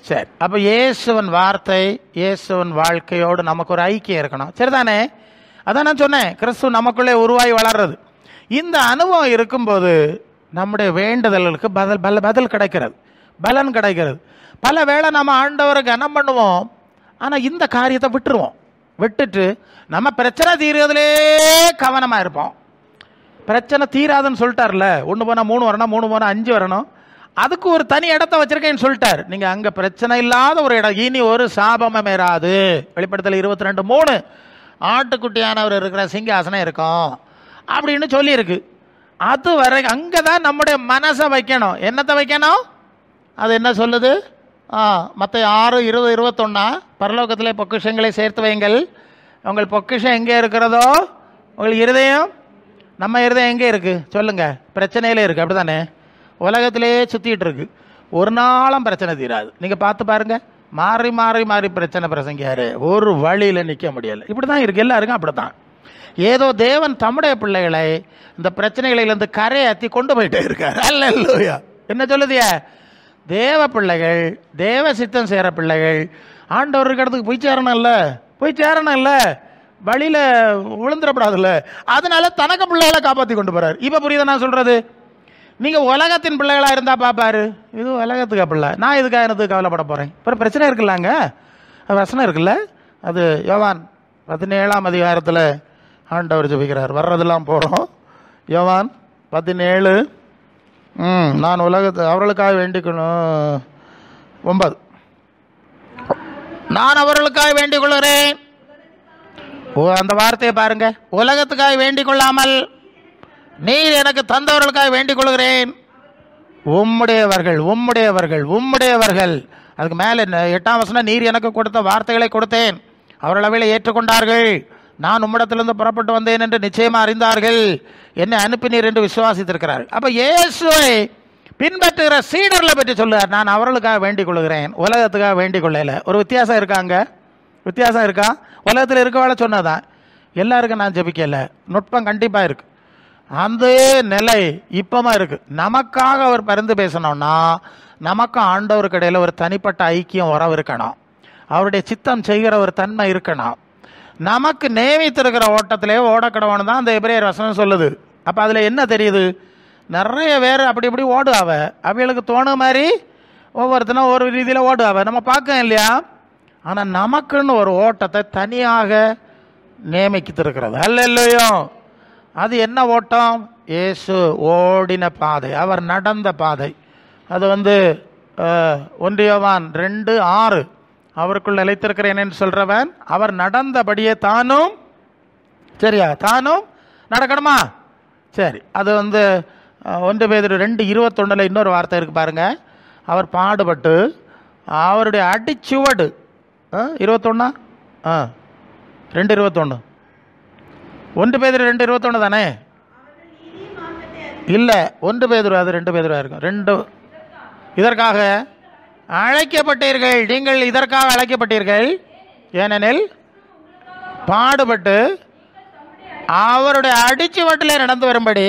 சரி, அப்போ இயேசுவன் வார்த்தை, இயேசுவன் வாழ்க்கையோடு நமக்கு ஒரு ஐக்கியம் இருக்கணும். சரிதானே? அதான் நான் சொன்னேன், கிறிஸ்து நமக்குள்ளே உருவாகி வளர்றது. இந்த அனுபவம் இருக்கும்போது நம்முடைய வேண்டுதல்களுக்கு பதில் கிடைக்கிறது, பலன் கிடைக்கிறது. பல வேளை நம்ம ஆண்டவரை கனம் பண்ணுவோம், ஆனால் இந்த காரியத்தை விட்டுட்டு நம்ம பிரச்சனை தீர்றதுலே கவனமாக இருப்போம். பிரச்சனை தீராதுன்னு சொல்லிட்டார்ல, 1 போனால் 3 வரணும், 3 போனால் 5 வரணும், அதுக்கு ஒரு தனி இடத்த வச்சிருக்கேன்னு சொல்லிட்டார். நீங்கள் அங்கே பிரச்சனை இல்லாத ஒரு இடம், இனி ஒரு சாபமும் ஏறாது. வெளிப்படுத்தல் 22:3 ஆட்டுக்குட்டியானவர் இருக்கிற சிங்காசனம் இருக்கும் அப்படின்னு சொல்லியிருக்கு. அது வரை அங்கே தான் நம்முடைய மனசை வைக்கணும். என்னத்தை வைக்கணும்? அது என்ன சொல்லுது? மற்ற 6:20-21 பரலோகத்திலே பொக்கிஷங்களை சேர்த்து வையுங்கள். உங்கள் பொக்கிஷம் எங்கே இருக்கிறதோ உங்கள் இருதயம், நம்ம இருதயம் எங்கே இருக்குது சொல்லுங்கள்? பிரச்சனையிலே இருக்குது. அப்படி தானே? உலகத்திலே சுற்றிக்கிட்டு இருக்கு. ஒரு நாளும் பிரச்சனை தீராது. நீங்கள் பார்த்து பாருங்கள், மாறி மாறி மாறி பிரச்சனை பிரசங்கியார், ஒரு வழியில் நிற்க முடியலை. இப்படி தான் இருக்குது எல்லாருக்கும். அப்படி தான் ஏதோ தேவன் தம்முடைய பிள்ளைகளை இந்த பிரச்சனைகளிலிருந்து கரையாற்றி கொண்டு போயிட்டே இருக்கார். அல்லேலூயா. என்ன சொல்லுதியா? தேவ பிள்ளைகள், தேவ சித்தம் செய்கிற பிள்ளைகள் ஆண்டவர் இருக்கிற இடத்துக்கு போய் சேரணும் இல்லை, வழியில் விழுந்துடப்படாதுல்ல. அதனால தனக்கு பிள்ளைகளை காப்பாற்றி கொண்டு போகிறார். இப்போ புரியுதா நான் சொல்கிறது? நீங்கள் உலகத்தின் பிள்ளைகளாக இருந்தால் பார்ப்பாரு, இது உலகத்துக்கு பிள்ளை, நான் இதுக்காக எனக்கு கவலைப்பட போகிறேன். அப்புறம் பிரச்சனை இருக்குல்லாங்க, அது வசனம் இருக்குல்ல. அது யோவான் 17ஆம் அதிகாரத்தில் ஆண்டவர் ஜெபிக்கிறார். வர்றதெல்லாம் போகிறோம். யோவான் 17, நான் அவர்களுக்காக வேண்டிக்கணும். 9, நான் அவர்களுக்காக வேண்டிக் கொள்கிறேன். அந்த வார்த்தையை பாருங்க. உலகத்துக்காக வேண்டிக் கொள்ளாமல் நீர் எனக்கு தந்தவர்களுக்காக வேண்டிக் கொள்கிறேன். உம்முடையவர்கள். அதுக்கு மேலே 8ஆம் வசனம், நீர் எனக்கு கொடுத்த வார்த்தைகளை கொடுத்தேன், அவர்கள் அவைகளை ஏற்றுக்கொண்டார்கள். நான் உம்மிடத்திலிருந்து புறப்பட்டு வந்தேன் என்று நிச்சயமாக அறிந்தார்கள், என்னை அனுப்பினீர் என்று விசுவாசித்திருக்கிறார். அப்போ இயேசுவை பின்பற்றுகிற சீடர்களை பற்றி சொல்லுவார். நான் அவர்களுக்காக வேண்டிக் கொள்கிறேன், உலகத்துக்காக வேண்டிக் கொள்ளல. ஒரு வித்தியாசம் இருக்கா? உலகத்தில் இருக்கவாழ சொன்னதான். எல்லாருக்கும் நான் ஜெபிக்கல. நுட்பம் கண்டிப்பாக இருக்குது. அந்த நிலை இப்பமா இருக்குது. நமக்காக அவர் பரிந்து பேசணும்னா நமக்கும் ஆண்டவருக்கு இடையில் ஒரு தனிப்பட்ட ஐக்கியம் உறவு இருக்கணும். அவருடைய சித்தம் செய்கிற ஒரு தன்மை இருக்கணும். நமக்கு நியமித்திருக்கிற ஓட்டத்திலே ஓடக்கடவுன்னு தான் அந்த எபிரேயர் வசனம் சொல்லுது. அப்போ அதில் என்ன தெரியுது? நிறைய பேர் அப்படி இப்படி ஓடுவாவ, அவங்களுக்கு தோணு மாதிரி ஒவ்வொருத்தனும் ஒரு ரீதியில் ஓடுவாவ, நம்ம பார்க்க இல்லையா? ஆனால் நமக்குன்னு ஒரு ஓட்டத்தை தனியாக நியமித்திருக்கிறது. அல்லேலூயா. அது என்ன ஓட்டம்? இயேசு ஓடின பாதை, அவர் நடந்த பாதை. அது 1 யோவான் 2:6, அவருக்குள் நிலைத்திருக்கிறேன் என்று சொல்றவன் அவர் நடந்தபடியே தானும் நடக்கணுமா? சரி. அது 1 பேதுரு 2:21 இன்னொரு வார்த்தை இருக்கு பாருங்க. அவர் பாடுபட்டு அவருடைய அடிச்சுவடு 21 2:21 1 பேதுரு 2:21 தானே? இல்லை, 1 பேதுரு, அது 2 பேதுருவா இருக்கும். 2 இதற்காக அழைக்கப்பட்டீர்கள், நீங்கள் இதற்காக அழைக்கப்பட்டீர்கள், ஏனெனில் பாடுபட்டு அவருடைய அடிச்சுவட்டிலே நடந்து வரும்படி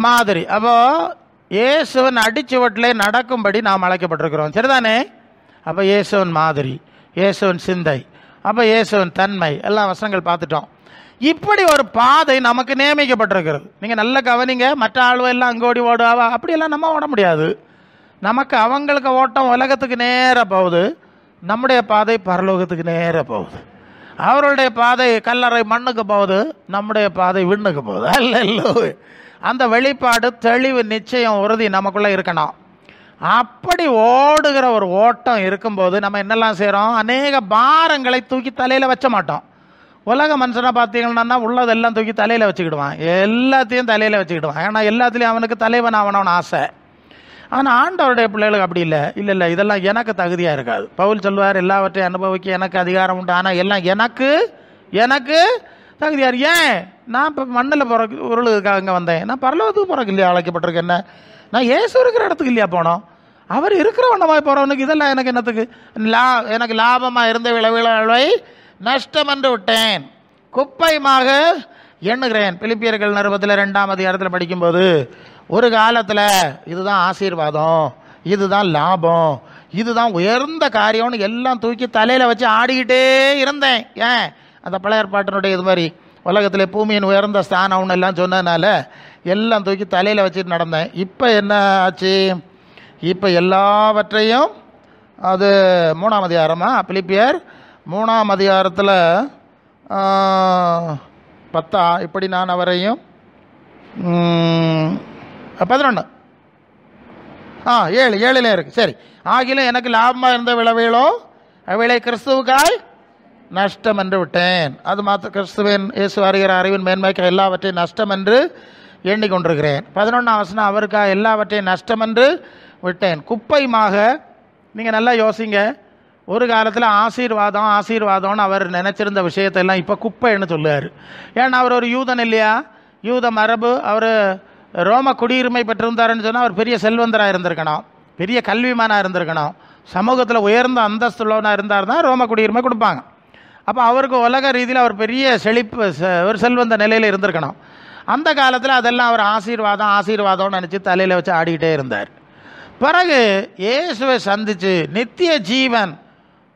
மாதிரி. அப்போ இயேசுவன் அடிச்சுவட்டிலே நடக்கும்படி நாம் அழைக்கப்பட்டிருக்கிறோம். சரிதானே? அப்போ இயேசுவன் மாதிரி, இயேசுவன் சிந்தை, அப்போ இயேசுவன் தன்மை, எல்லாம் வசனங்கள் பார்த்துட்டோம். இப்படி ஒரு பாதை நமக்கு நியமிக்கப்பட்டிருக்கிறது. நீங்கள் நல்ல கவனிங்க. மற்ற ஆளுவ எல்லாம் அங்கோடி ஓடுவா, அப்படியெல்லாம் நம்ம ஓட முடியாது. நமக்கு அவங்களுக்கு ஓட்டம் உலகத்துக்கு நேராக போகுது, நம்முடைய பாதை பரலோகத்துக்கு நேராக போகுது. அவருடைய பாதை கல்லறை மண்ணுக்கு போகுது, நம்முடைய பாதை விண்ணுக்கு போகுது. அல்ல, அந்த வெளிப்பாடு, தெளிவு, நிச்சயம், உறுதி நமக்குள்ளே இருக்கணும். அப்படி ஓடுகிற ஒரு ஓட்டம் இருக்கும்போது நம்ம என்னெல்லாம் செய்கிறோம்? அநேக பாரங்களை தூக்கி தலையில் வச்ச மாட்டோம். உலக மனுஷனை பார்த்தீங்கன்னா உள்ளதெல்லாம் தூக்கி தலையில் வச்சுக்கிடுவான், எல்லாத்தையும் தலையில் வச்சுக்கிடுவான். ஏன்னா எல்லாத்துலேயும் அவனுக்கு தலைவன் ஆகணும்னு ஆசை. ஆனால் ஆண்டவருடைய பிள்ளைகளுக்கு அப்படி இல்லை, இதெல்லாம் எனக்கு தகுதியாக இருக்காது. பவுல் சொல்வார், எல்லாவற்றையும் அனுபவிக்க எனக்கு அதிகாரம் உண்டு, ஆனால் எல்லாம் எனக்கு தகுதியார். ஏன்? நான் இப்போ மண்ணில் உருளுக்காக இங்கே வந்தேன், நான் பரலோகத்துக்கு போகிறக்கு இல்லையா அழைக்கப்பட்டிருக்கேன்? என்ன, நான் இயேசு இருக்கிற இடத்துக்கு இல்லையா போனோம்? அவர் இருக்கிற வண்ணமாய் போகிறவனுக்கு இதெல்லாம் எனக்கு என்னத்துக்கு? எனக்கு லாபமாக இருந்த விளைவை நஷ்டம் என்று விட்டேன், குப்பைமாக எண்ணுகிறேன். பிலிப்பியர்கள் நிருபத்தில் 2ஆம் அதிகாரத்தில் படிக்கும்போது, ஒரு காலத்தில் இதுதான் ஆசீர்வாதம், இதுதான் லாபம், இதுதான் உயர்ந்த காரியம்னு எல்லாம் தூக்கி தலையில் வச்சு ஆடிக்கிட்டே இருந்தேன். ஏன்? அந்த பழைய ஏற்பாட்டினுடைய இது மாதிரி உலகத்தில் பூமியின் உயர்ந்த ஸ்தானம்னு எல்லாம் சொன்னதுனால எல்லாம் தூக்கி தலையில் வச்சுட்டு நடந்தேன். இப்போ என்ன ஆச்சு? இப்போ எல்லாவற்றையும், அது 3ஆம் அதிகாரமா, பிலிப்பியர் 3ஆம் அதிகாரத்தில் 10 இப்படி நான் அவரையும் 11 7 இருக்கு. சரி. ஆகிலும் எனக்கு லாபமாக இருந்த விளைவுகளோ அவைகளை கிறிஸ்துவுக்காய் நஷ்டம் என்று விட்டேன். அது மாத்திரம் கிறிஸ்துவின் இயேசு அறிகிற அறிவின் மேன்மைக்கு எல்லாவற்றையும் நஷ்டம் என்று எண்ணிக்கொண்டிருக்கிறேன். 11ஆம் வசனம், அவருக்காக எல்லாவற்றையும் நஷ்டமென்று விட்டேன், குப்பையுமாக. நீங்கள் நல்லா யோசிங்க. ஒரு காலத்தில் ஆசீர்வாதம்னு அவர் நினச்சிருந்த விஷயத்தெல்லாம் இப்போ குப்பைன்னு சொல்லுவார். ஏன்னா அவர் ஒரு யூதன் இல்லையா, யூத மரபு. அவர் ரோம குடியுரிமை பெற்றிருந்தாருன்னு சொன்னால் அவர் பெரிய செல்வந்தராக இருந்திருக்கணும், பெரிய கல்விமானாக இருந்திருக்கணும், சமூகத்தில் உயர்ந்த அந்தஸ்துள்ளவனாக இருந்தார் தான் ரோம குடியுரிமை கொடுப்பாங்க. அப்போ அவருக்கு உலக ரீதியில் அவர் பெரிய செழிப்பு, ஒரு செல்வந்த நிலையில் இருந்திருக்கணும். அந்த காலத்தில் அதெல்லாம் அவர் ஆசீர்வாதம்னு நினச்சி தலையில் வச்சு ஆடிக்கிட்டே இருந்தார். பிறகு இயேசுவை சந்தித்து நித்திய ஜீவன்,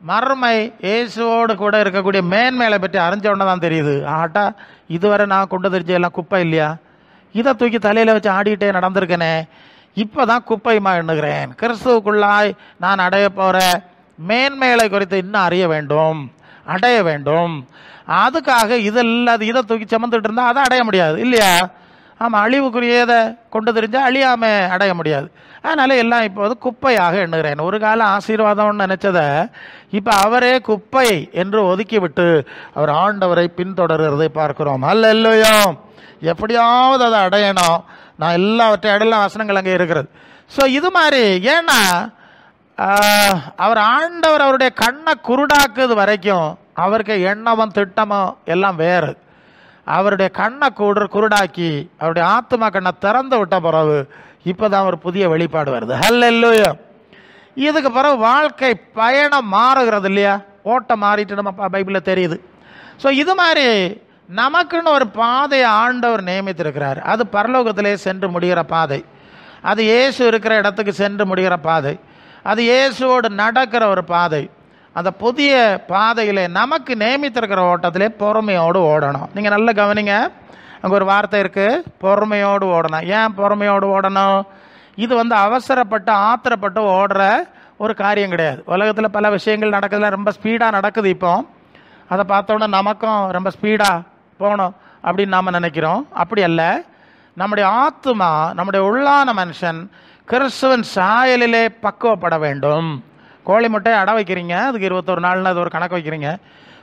மறுமை, இயேசுவோடு கூட இருக்கக்கூடிய மேன்மையை பற்றி அறிஞ்சோன்னு தான் தெரியுது. ஆட்டா, இதுவரை நான் கொண்டு தெரிஞ்ச எல்லாம் குப்பை இல்லையா, இதை தூக்கி தலையில் வச்சு ஆடிக்கிட்டே நடந்திருக்கேனே, இப்போ தான் குப்பையுமா எண்ணுகிறேன். கிறிஸ்துவுக்குள்ளாய் நான் அடைய போகிற மேன்மைகளை குறித்து இன்னும் அறிய வேண்டும், அடைய வேண்டும். அதுக்காக இதை தூக்கி சுமந்துட்டு இருந்தால் அதை அடைய முடியாது இல்லையா. ஆமாம், அழிவுக்குரியதை கொண்டு தெரிஞ்சால் அழியாமல் அடைய முடியாது. அதனால் எல்லாம் இப்போது குப்பையாக எண்ணுகிறேன். ஒரு காலம் ஆசீர்வாதம்னு நினச்சதை இப்போ அவரே குப்பை என்று ஒதுக்கிவிட்டு அவர் ஆண்டவரை பின்தொடர்கிறதை பார்க்கிறோம். அல்லேலூயா. எப்படியாவது அதை அடையணும், நான் எல்லாவற்றையும் அடையலாம் வசனங்கள் அங்கே இருக்கிறது. ஸோ இது மாதிரி, ஏன்னா அவர் ஆண்டவர் அவருடைய கண்ணை குருடாக்குது வரைக்கும் அவருக்கு எண்ணமும் திட்டமும் எல்லாம் வேறு. அவருடைய கண்ணை குருடாக்கி அவருடைய ஆத்மா கண்ணை திறந்து விட்ட பிறகு இப்போ தான் ஒரு புதிய வெளிப்பாடு வருது. ஹல்லேலூயா. இதுக்கு பிறகு வாழ்க்கை பயணம் மாறுகிறது இல்லையா, ஓட்டம் மாறிட்டு நம்ம பைபிளில் தெரியுது. ஸோ இது மாதிரி நமக்குன்னு ஒரு பாதையை ஆண்டவர் நியமித்திருக்கிறார். அது பரலோகத்திலே சென்று முடிகிற பாதை, அது இயேசு இருக்கிற இடத்துக்கு சென்று முடிகிற பாதை, அது இயேசுவோடு நடக்கிற ஒரு பாதை. அந்த புதிய பாதையில் நமக்கு நியமித்திருக்கிற ஓட்டத்திலே பொறுமையோடு ஓடணும். நீங்கள் நல்லா கவனிங்க, அங்கே ஒரு வார்த்தை இருக்குது, பொறுமையோடு ஓடணும். ஏன் பொறுமையோடு ஓடணும்? இது அவசரப்பட்டு ஆத்திரப்பட்டு ஓடுற ஒரு காரியம் கிடையாது. உலகத்தில் பல விஷயங்கள் நடக்குதுல, ரொம்ப ஸ்பீடாக நடக்குது. இப்போ அதை பார்த்தோன்னா நமக்கும் ரொம்ப ஸ்பீடாக போகணும் அப்படின்னு நாம் நினைக்கிறோம். அப்படி அல்ல. நம்முடைய ஆத்மா, நம்முடைய உள்ளான மனுஷன் கிறிஸ்துவின் சாயலிலே பக்குவப்பட வேண்டும். கோழி முட்டையை அடை வைக்கிறீங்க, அதுக்கு 21 நாள்னு அது ஒரு கணக்கு வைக்கிறீங்க.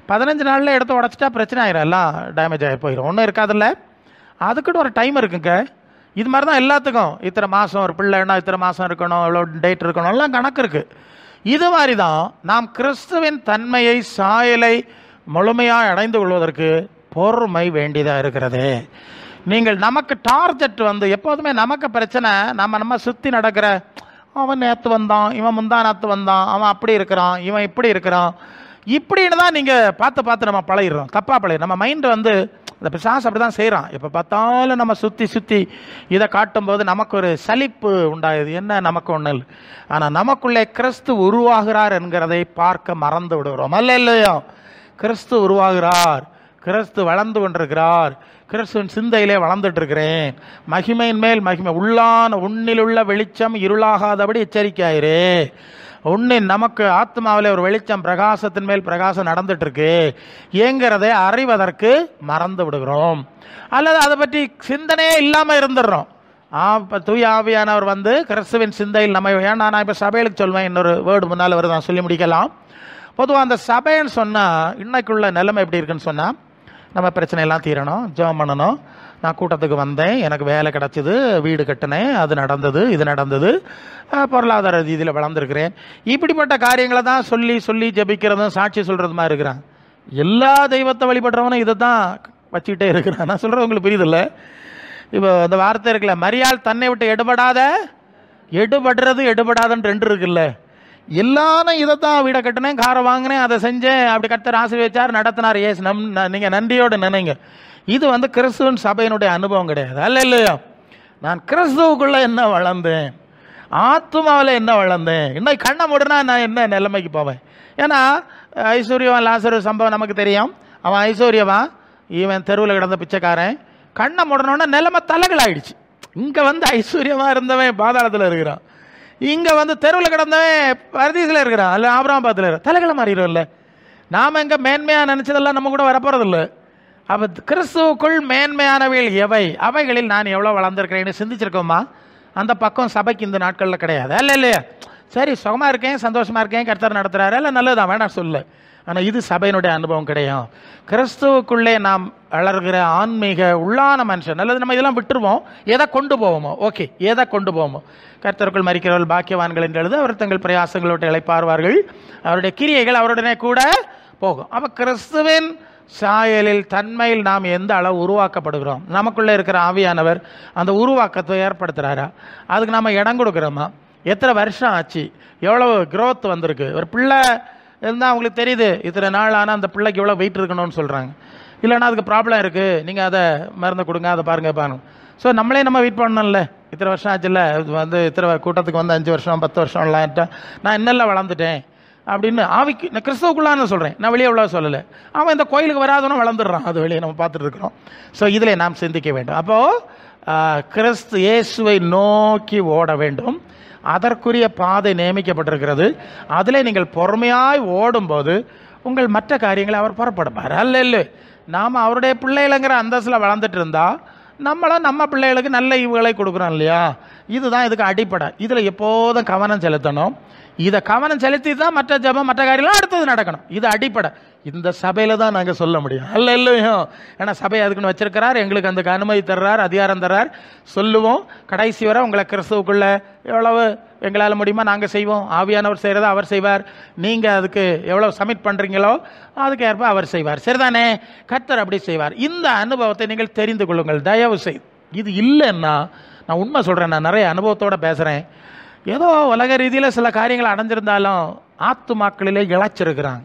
15 நாளில் எடுத்து உடச்சிட்டா பிரச்சனை ஆயிரும், எல்லாம் டேமேஜ் ஆகி போயிடும், ஒன்றும் இருக்காதுல்ல. அதுக்குன்னு ஒரு டைம் இருக்குங்க. இது மாதிரி தான் எல்லாத்துக்கும். இத்தனை மாதம் ஒரு பிள்ளைன்னா இத்தனை மாதம் இருக்கணும், எவ்வளோ டேட் இருக்கணும், எல்லாம் கணக்கு இருக்குது. இது மாதிரி தான் நாம் கிறிஸ்துவின் தன்மையை, சாயலை முழுமையாக அடைந்து கொள்வதற்கு பொறுமை வேண்டியதாக இருக்கிறது. நீங்கள் நமக்கு டார்கெட் எப்போதுமே நமக்கு பிரச்சனை, நம்ம சுற்றி நடக்கிற, அவன் நேற்று வந்தான், இவன் முந்தா நேற்று வந்தான், அவன் அப்படி இருக்கிறான், இவன் இப்படி இருக்கிறான், இப்படின்னு தான் நீங்கள் பார்த்து நம்ம பழகிடுறோம், தப்பாக பழகிடும். நம்ம மைண்டு இந்த பிசாசு அப்படி தான் செய்கிறான். இப்போ பார்த்தாலும் நம்ம சுற்றி இதை காட்டும்போது நமக்கு ஒரு சலிப்பு உண்டாகுது. என்ன, நமக்கு ஒன்றும் இல்லை. ஆனால் நமக்குள்ளே கிறிஸ்து உருவாகிறார் என்கிறதை பார்க்க மறந்து விடுகிறோம். அல்லேலூயா. கிறிஸ்து உருவாகிறார், கிறிஸ்து வளர்ந்து கொண்டிருக்கிறார், கிறிஸ்துவின் சிந்தையிலே வளர்ந்துட்டு இருக்கிறேன். மகிமையின் மேல் மகிமை, உன்னிலுள்ள வெளிச்சம் இருளாகாதபடி எச்சரிக்கையாயிரு. நமக்கு ஆத்மாவிலே ஒரு வெளிச்சம், பிரகாசத்தின் மேல் பிரகாசம் நடந்துட்டு இருக்கு ஏங்கிறதை அறிவதற்கு மறந்து விடுகிறோம். அல்லது அதை பற்றி சிந்தனையே இல்லாமல் இருந்துடுறோம். இப்போ தூய ஆவியானவர் கிறிஸ்துவின் சிந்தையில் நம்ம, ஏன்னா நான் இப்போ சபைகளுக்கு சொல்வேன், இன்னொரு வேர்டு முன்னால் வருது, நான் சொல்லி முடிக்கலாம். பொதுவாக அந்த சபைன்னு சொன்னால் இன்னைக்குள்ள நிலைமை எப்படி இருக்குன்னு சொன்னால், நம்ம பிரச்சனையெல்லாம் தீரணும், ஜெபம் பண்ணணும், நான் கூட்டத்துக்கு வந்தேன், எனக்கு வேலை கிடச்சிது, வீடு கட்டினேன், அது நடந்தது, இது நடந்தது, பொருளாதார ரீதியில் வளர்ந்துருக்கிறேன், இப்படிப்பட்ட காரியங்களை தான் சொல்லி ஜெபிக்கிறதும் சாட்சி சொல்கிறதுமா இருக்கிறான். எல்லா தெய்வத்தை வழிபடுறவனும் இதை தான் வச்சுக்கிட்டே இருக்கிறான். நான் சொல்கிறது உங்களுக்கு புரியுதில்ல? இப்போ அந்த வார்த்தை இருக்குல்ல, மரியாள் தன்னை விட்டு எடுபடாதன்னு 2 இருக்குல்ல. எல்லாரும் இதை தான், வீடை கட்டினேன், காரை வாங்கினேன், அதை செஞ்சேன், அப்படி கர்த்தர் ஆசீர்வதிச்சார், நடத்தினார். ஏஸ் நீங்கள் நன்றியோடு நினைங்க. இது கிறிஸ்துவின் சபையினுடைய அனுபவம் கிடையாது. அல்லேலூயா. நான் கிறிஸ்துவுக்குள்ளே என்ன வளர்ந்தேன், ஆத்மாவில் என்ன வளர்ந்தேன், இன்னும் கண்ணை மூடுனா நான் என்ன நிலைமைக்கு போவேன். ஏன்னா ஐஸ்வர்யவான் லாசரு சம்பவம் நமக்கு தெரியும். அவன் ஐஸ்வர்யவான், இவன் தெருவில் கிடந்த பிச்சைக்காரன். கண்ணை மூடனோன்னா நிலைமை தலைகள் ஆயிடுச்சு. இங்கே ஐஸ்வர்யமாக இருந்தவன் பாதாளத்தில் இருக்கிறான், இங்கே தெருவில் கிடந்தவன் பரதீசில் இருக்கிறான், அல்ல ஆபிரகாம்பாத்தில் இருக்கிறான். தலைகளை மாறிடும்ல. நாம் எங்கே மேன்மையாக நினச்சதெல்லாம் நம்ம கூட வரப்போறதில்லை. அப்போ கிறிஸ்துவுக்குள் மேன்மையானவைகள் எவை, அவைகளில் நான் எவ்வளோ வளர்ந்துருக்கிறேன்னு சிந்திச்சிருக்கோமா? அந்த பக்கம் சபைக்கு இந்த நாட்களில் கிடையாது. அல்ல இல்லையா? சரி, சுகமாக இருக்கேன், சந்தோஷமாக இருக்கேன், கர்த்தர் நடத்துகிறாரு, இல்லை நல்லதுதான், வேணாம் சொல்லு. ஆனால் இது சபையினுடைய அனுபவம் கிடையாது. கிறிஸ்துவுக்குள்ளே நாம் வளர்கிற ஆன்மீக உள்ளான மனுஷன் நல்லது. நம்ம இதெல்லாம் விட்டுருவோம். எதை கொண்டு போவோமோ, ஓகே, எதை கொண்டு போவோமோ. கர்த்தருக்குள் மரிக்கிறவர்கள் பாக்கியவான்கள் என்று எழுத அவர் தங்கள் பிரயாசங்களோடு இளைப்பாறுவார்கள், அவருடைய கிரியைகள் அவருடனே கூட போகும். அப்போ கிறிஸ்துவின் சாயலில் தன்மையில் நாம் எந்த அளவு உருவாக்கப்படுகிறோம், நமக்குள்ளே இருக்கிற ஆவியானவர் அந்த உருவாக்கத்தை ஏற்படுத்துகிறாரா, அதுக்கு நம்ம இடம் கொடுக்குறோமா, எத்தனை வருஷம் ஆச்சு, எவ்வளவு க்ரோத் வந்திருக்கு. ஒரு பிள்ளை இருந்தால் அவங்களுக்கு தெரியுது இத்தனை நாள் ஆனால் அந்த பிள்ளைக்கு எவ்வளோ வெயிட் இருக்கணும்னு சொல்கிறாங்க. இல்லைன்னா அதுக்கு ப்ராப்ளம் இருக்குது, நீங்கள் அதை மருந்து கொடுங்க, அதை பாருங்க. ஸோ நம்மளே நம்ம வெயிட் பண்ணணும்ல. இத்தனை வருஷம் ஆச்சுல்ல, இத்தனை கூட்டத்துக்கு 5 வருஷம் 10 வருஷம்லாம் நான் என்னெல்லாம் வளர்ந்துட்டேன் அப்படின்னு ஆவிக்கு நான் கிறிஸ்துவுக்குள்ளான்னு சொல்கிறேன், நான் வெளியே எவ்வளோ சொல்லலை. அவன் இந்த கோயிலுக்கு வராதவனும் வளர்ந்துடுறான், அது வெளியே நம்ம பார்த்துட்டு இருக்கிறோம். ஸோ இதில் நாம் சிந்திக்க வேண்டும். அப்போது கிறிஸ்து இயேசுவை நோக்கி ஓட வேண்டும். அதற்குரிய பாதை நியமிக்கப்பட்டிருக்கிறது. அதில் நீங்கள் பொறுமையாய் ஓடும்போது உங்கள் மற்ற காரியங்களை அவர் புறப்படுப்பார். அல்ல நாம் அவருடைய பிள்ளைகளுங்கிற அந்தஸ்தில் வளர்ந்துட்டு இருந்தால் நம்ம பிள்ளைகளுக்கு நல்ல ஈவுகளை கொடுக்குறோம் இல்லையா. இதுதான் இதுக்கு அடிப்படை. இதில் எப்போதும் கவனம் செலுத்தணும். இதை கவனம் செலுத்தி தான் மற்ற ஜபம் மற்ற காரியம்லாம் அடுத்தது நடக்கணும். இது அடிப்படை. இந்த சபையில் தான் நாங்கள் சொல்ல முடியும். இல்லையோ, ஏன்னா சபை அதுக்குன்னு வச்சிருக்கிறார், எங்களுக்கு அதுக்கு அனுமதி தர்றார், அதிகாரம் தர்றார், சொல்லுவோம். கடைசி வரை உங்களை கிறிஸ்துவுக்குள்ள எவ்வளவு எங்களால் முடியுமா நாங்கள் செய்வோம். ஆவியானவர் செய்கிறத அவர் செய்வார். நீங்கள் அதுக்கு எவ்வளோ சப்மிட் பண்ணுறீங்களோ அதுக்கு ஏற்ப அவர் செய்வார். சரிதானே? கர்த்தர் அப்படி செய்வார். இந்த அனுபவத்தை நீங்கள் தெரிந்து கொள்ளுங்கள் தயவு செய்து. இது இல்லைன்னா நான் உண்மை சொல்கிறேன், நான் நிறைய அனுபவத்தோடு பேசுகிறேன். ஏதோ உலக ரீதியில் சில காரியங்கள் அடைஞ்சிருந்தாலும் ஆத்துமாக்களிலே இழைச்சிருக்கிறாங்க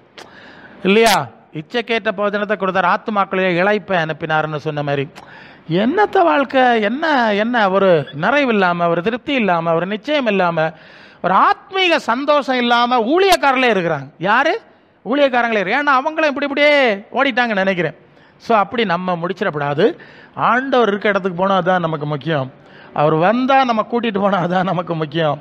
இல்லையா. இச்சைக்கேற்ற போஜனத்தை கொடுத்தார், ஆத்துமாக்களிலே இழைப்பை அனுப்பினார்னு சொன்ன மாதிரி. என்னத்த வாழ்க்கை, என்ன ஒரு நிறைவு இல்லாமல், ஒரு திருப்தி இல்லாமல், ஒரு நிச்சயம் இல்லாமல், ஒரு ஆத்மீக சந்தோஷம் இல்லாமல் ஊழியக்காரர்களே இருக்கிறாங்க. யார்? ஊழியக்காரங்களே. ஏன்னா அவங்களும் இப்படியே ஓடிட்டாங்கன்னு நினைக்கிறேன். ஸோ அப்படி நம்ம முடிச்சிடக்கூடாது. ஆண்டவர் இருக்க இடத்துக்கு போனால் அதுதான் நமக்கு முக்கியம். அவர் வந்தால் நம்ம கூட்டிகிட்டு போனால் அதுதான் நமக்கு முக்கியம்.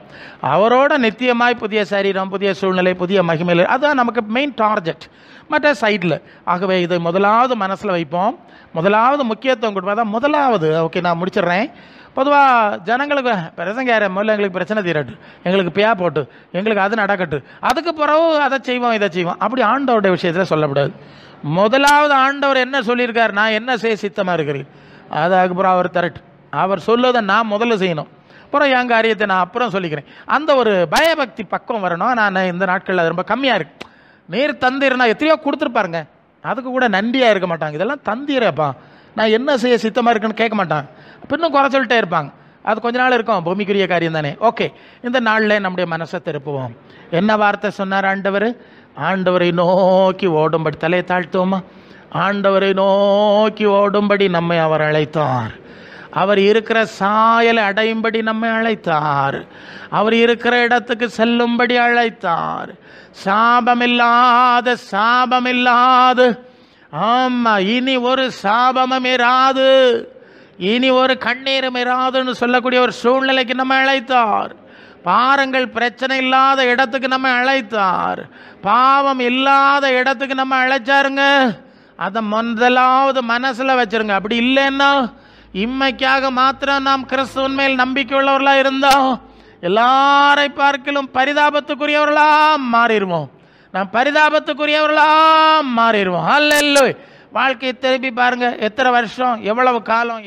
அவரோட நித்தியமாய் புதிய சரீரம், புதிய சூழ்நிலை, புதிய மகிமையில், அதுதான் நமக்கு மெயின் டார்கெட். மற்ற சைடில் ஆகவே இதை முதலாவது மனசில் வைப்போம். முதலாவது முக்கியத்துவம் கொடுப்போம். அதான் முதலாவது. ஓகே, நான் முடிச்சிடுறேன். பொதுவாக ஜனங்களுக்கு பிரசங்க முதல்ல எங்களுக்கு பிரச்சனை தீரட்டு, எங்களுக்கு பியா போட்டு, எங்களுக்கு அது நடக்கட்டு, அதுக்கு பிறகு அதை செய்வோம் இதை செய்வோம், அப்படி ஆண்டவருடைய விஷயத்தில் சொல்லக்கூடாது. முதலாவது ஆண்டவர் என்ன சொல்லியிருக்கார், நான் என்ன செய்ய சித்தமாக இருக்கிறேன், அது அதுக்கப்புறம் அவர் தரட்டு. அவர் சொல்லுவதை நான் முதல்ல செய்யணும், அப்புறம் என் காரியத்தை நான் அப்புறம் சொல்லிக்கிறேன். அந்த ஒரு பயபக்தி பக்கம் வரணும். நான் இந்த நாட்களில் அது ரொம்ப கம்மியாக இருக்கு. நேர் தந்திரனா எத்தனையோ கொடுத்துருப்பாருங்க, அதுக்கு கூட நன்றியாக இருக்க மாட்டாங்க. இதெல்லாம் தந்திரப்பா, நான் என்ன செய்ய சித்தமாக இருக்குன்னு கேட்க மாட்டாங்க, இன்னும் குறை சொல்லிட்டே இருப்பாங்க. அது கொஞ்ச நாள் இருக்கும், பூமிக்குரிய காரியம் தானே. ஓகே, இந்த நாளில் நம்முடைய மனசை திருப்புவோம். என்ன வார்த்தை சொன்னார் ஆண்டவர்? ஆண்டவரை நோக்கி ஓடும்படி தலையை தாழ்த்துவோமா? ஆண்டவரை நோக்கி ஓடும்படி நம்மை அவர் அழைத்தார். அவர் இருக்கிற சாயலை அடையும்படி நம்மை அழைத்தார். அவர் இருக்கிற இடத்துக்கு செல்லும்படி அழைத்தார். சாபமில்லாது, ஆமா, இனி ஒரு சாபமும் இராது, இனி ஒரு கண்ணீரும் இராதுன்னு சொல்லக்கூடிய ஒரு சூழ்நிலைக்கு நம்ம அழைத்தார். பாருங்கள், பிரச்சனை இல்லாத இடத்துக்கு நம்ம அழைத்தார். பாவம் இல்லாத இடத்துக்கு நம்ம அழைச்சாருங்க. அதை முதலாவது மனசுல வச்சிருங்க. அப்படி இல்லைன்னா இம்மைக்காக மாத்திரம் நாம் கிறிஸ்துவின் மேல் நம்பிக்கை உள்ளவர்களா இருந்தோம், எல்லாரை பார்க்கலும் பரிதாபத்துக்குரியவர்களா மாறிடுவோம். நாம் பரிதாபத்துக்குரியவர்களா மாறிடுவோம். அல்லேலூயா. வாழ்க்கையை திருப்பி பாருங்க, எத்தனை வருஷம், எவ்வளவு காலம்.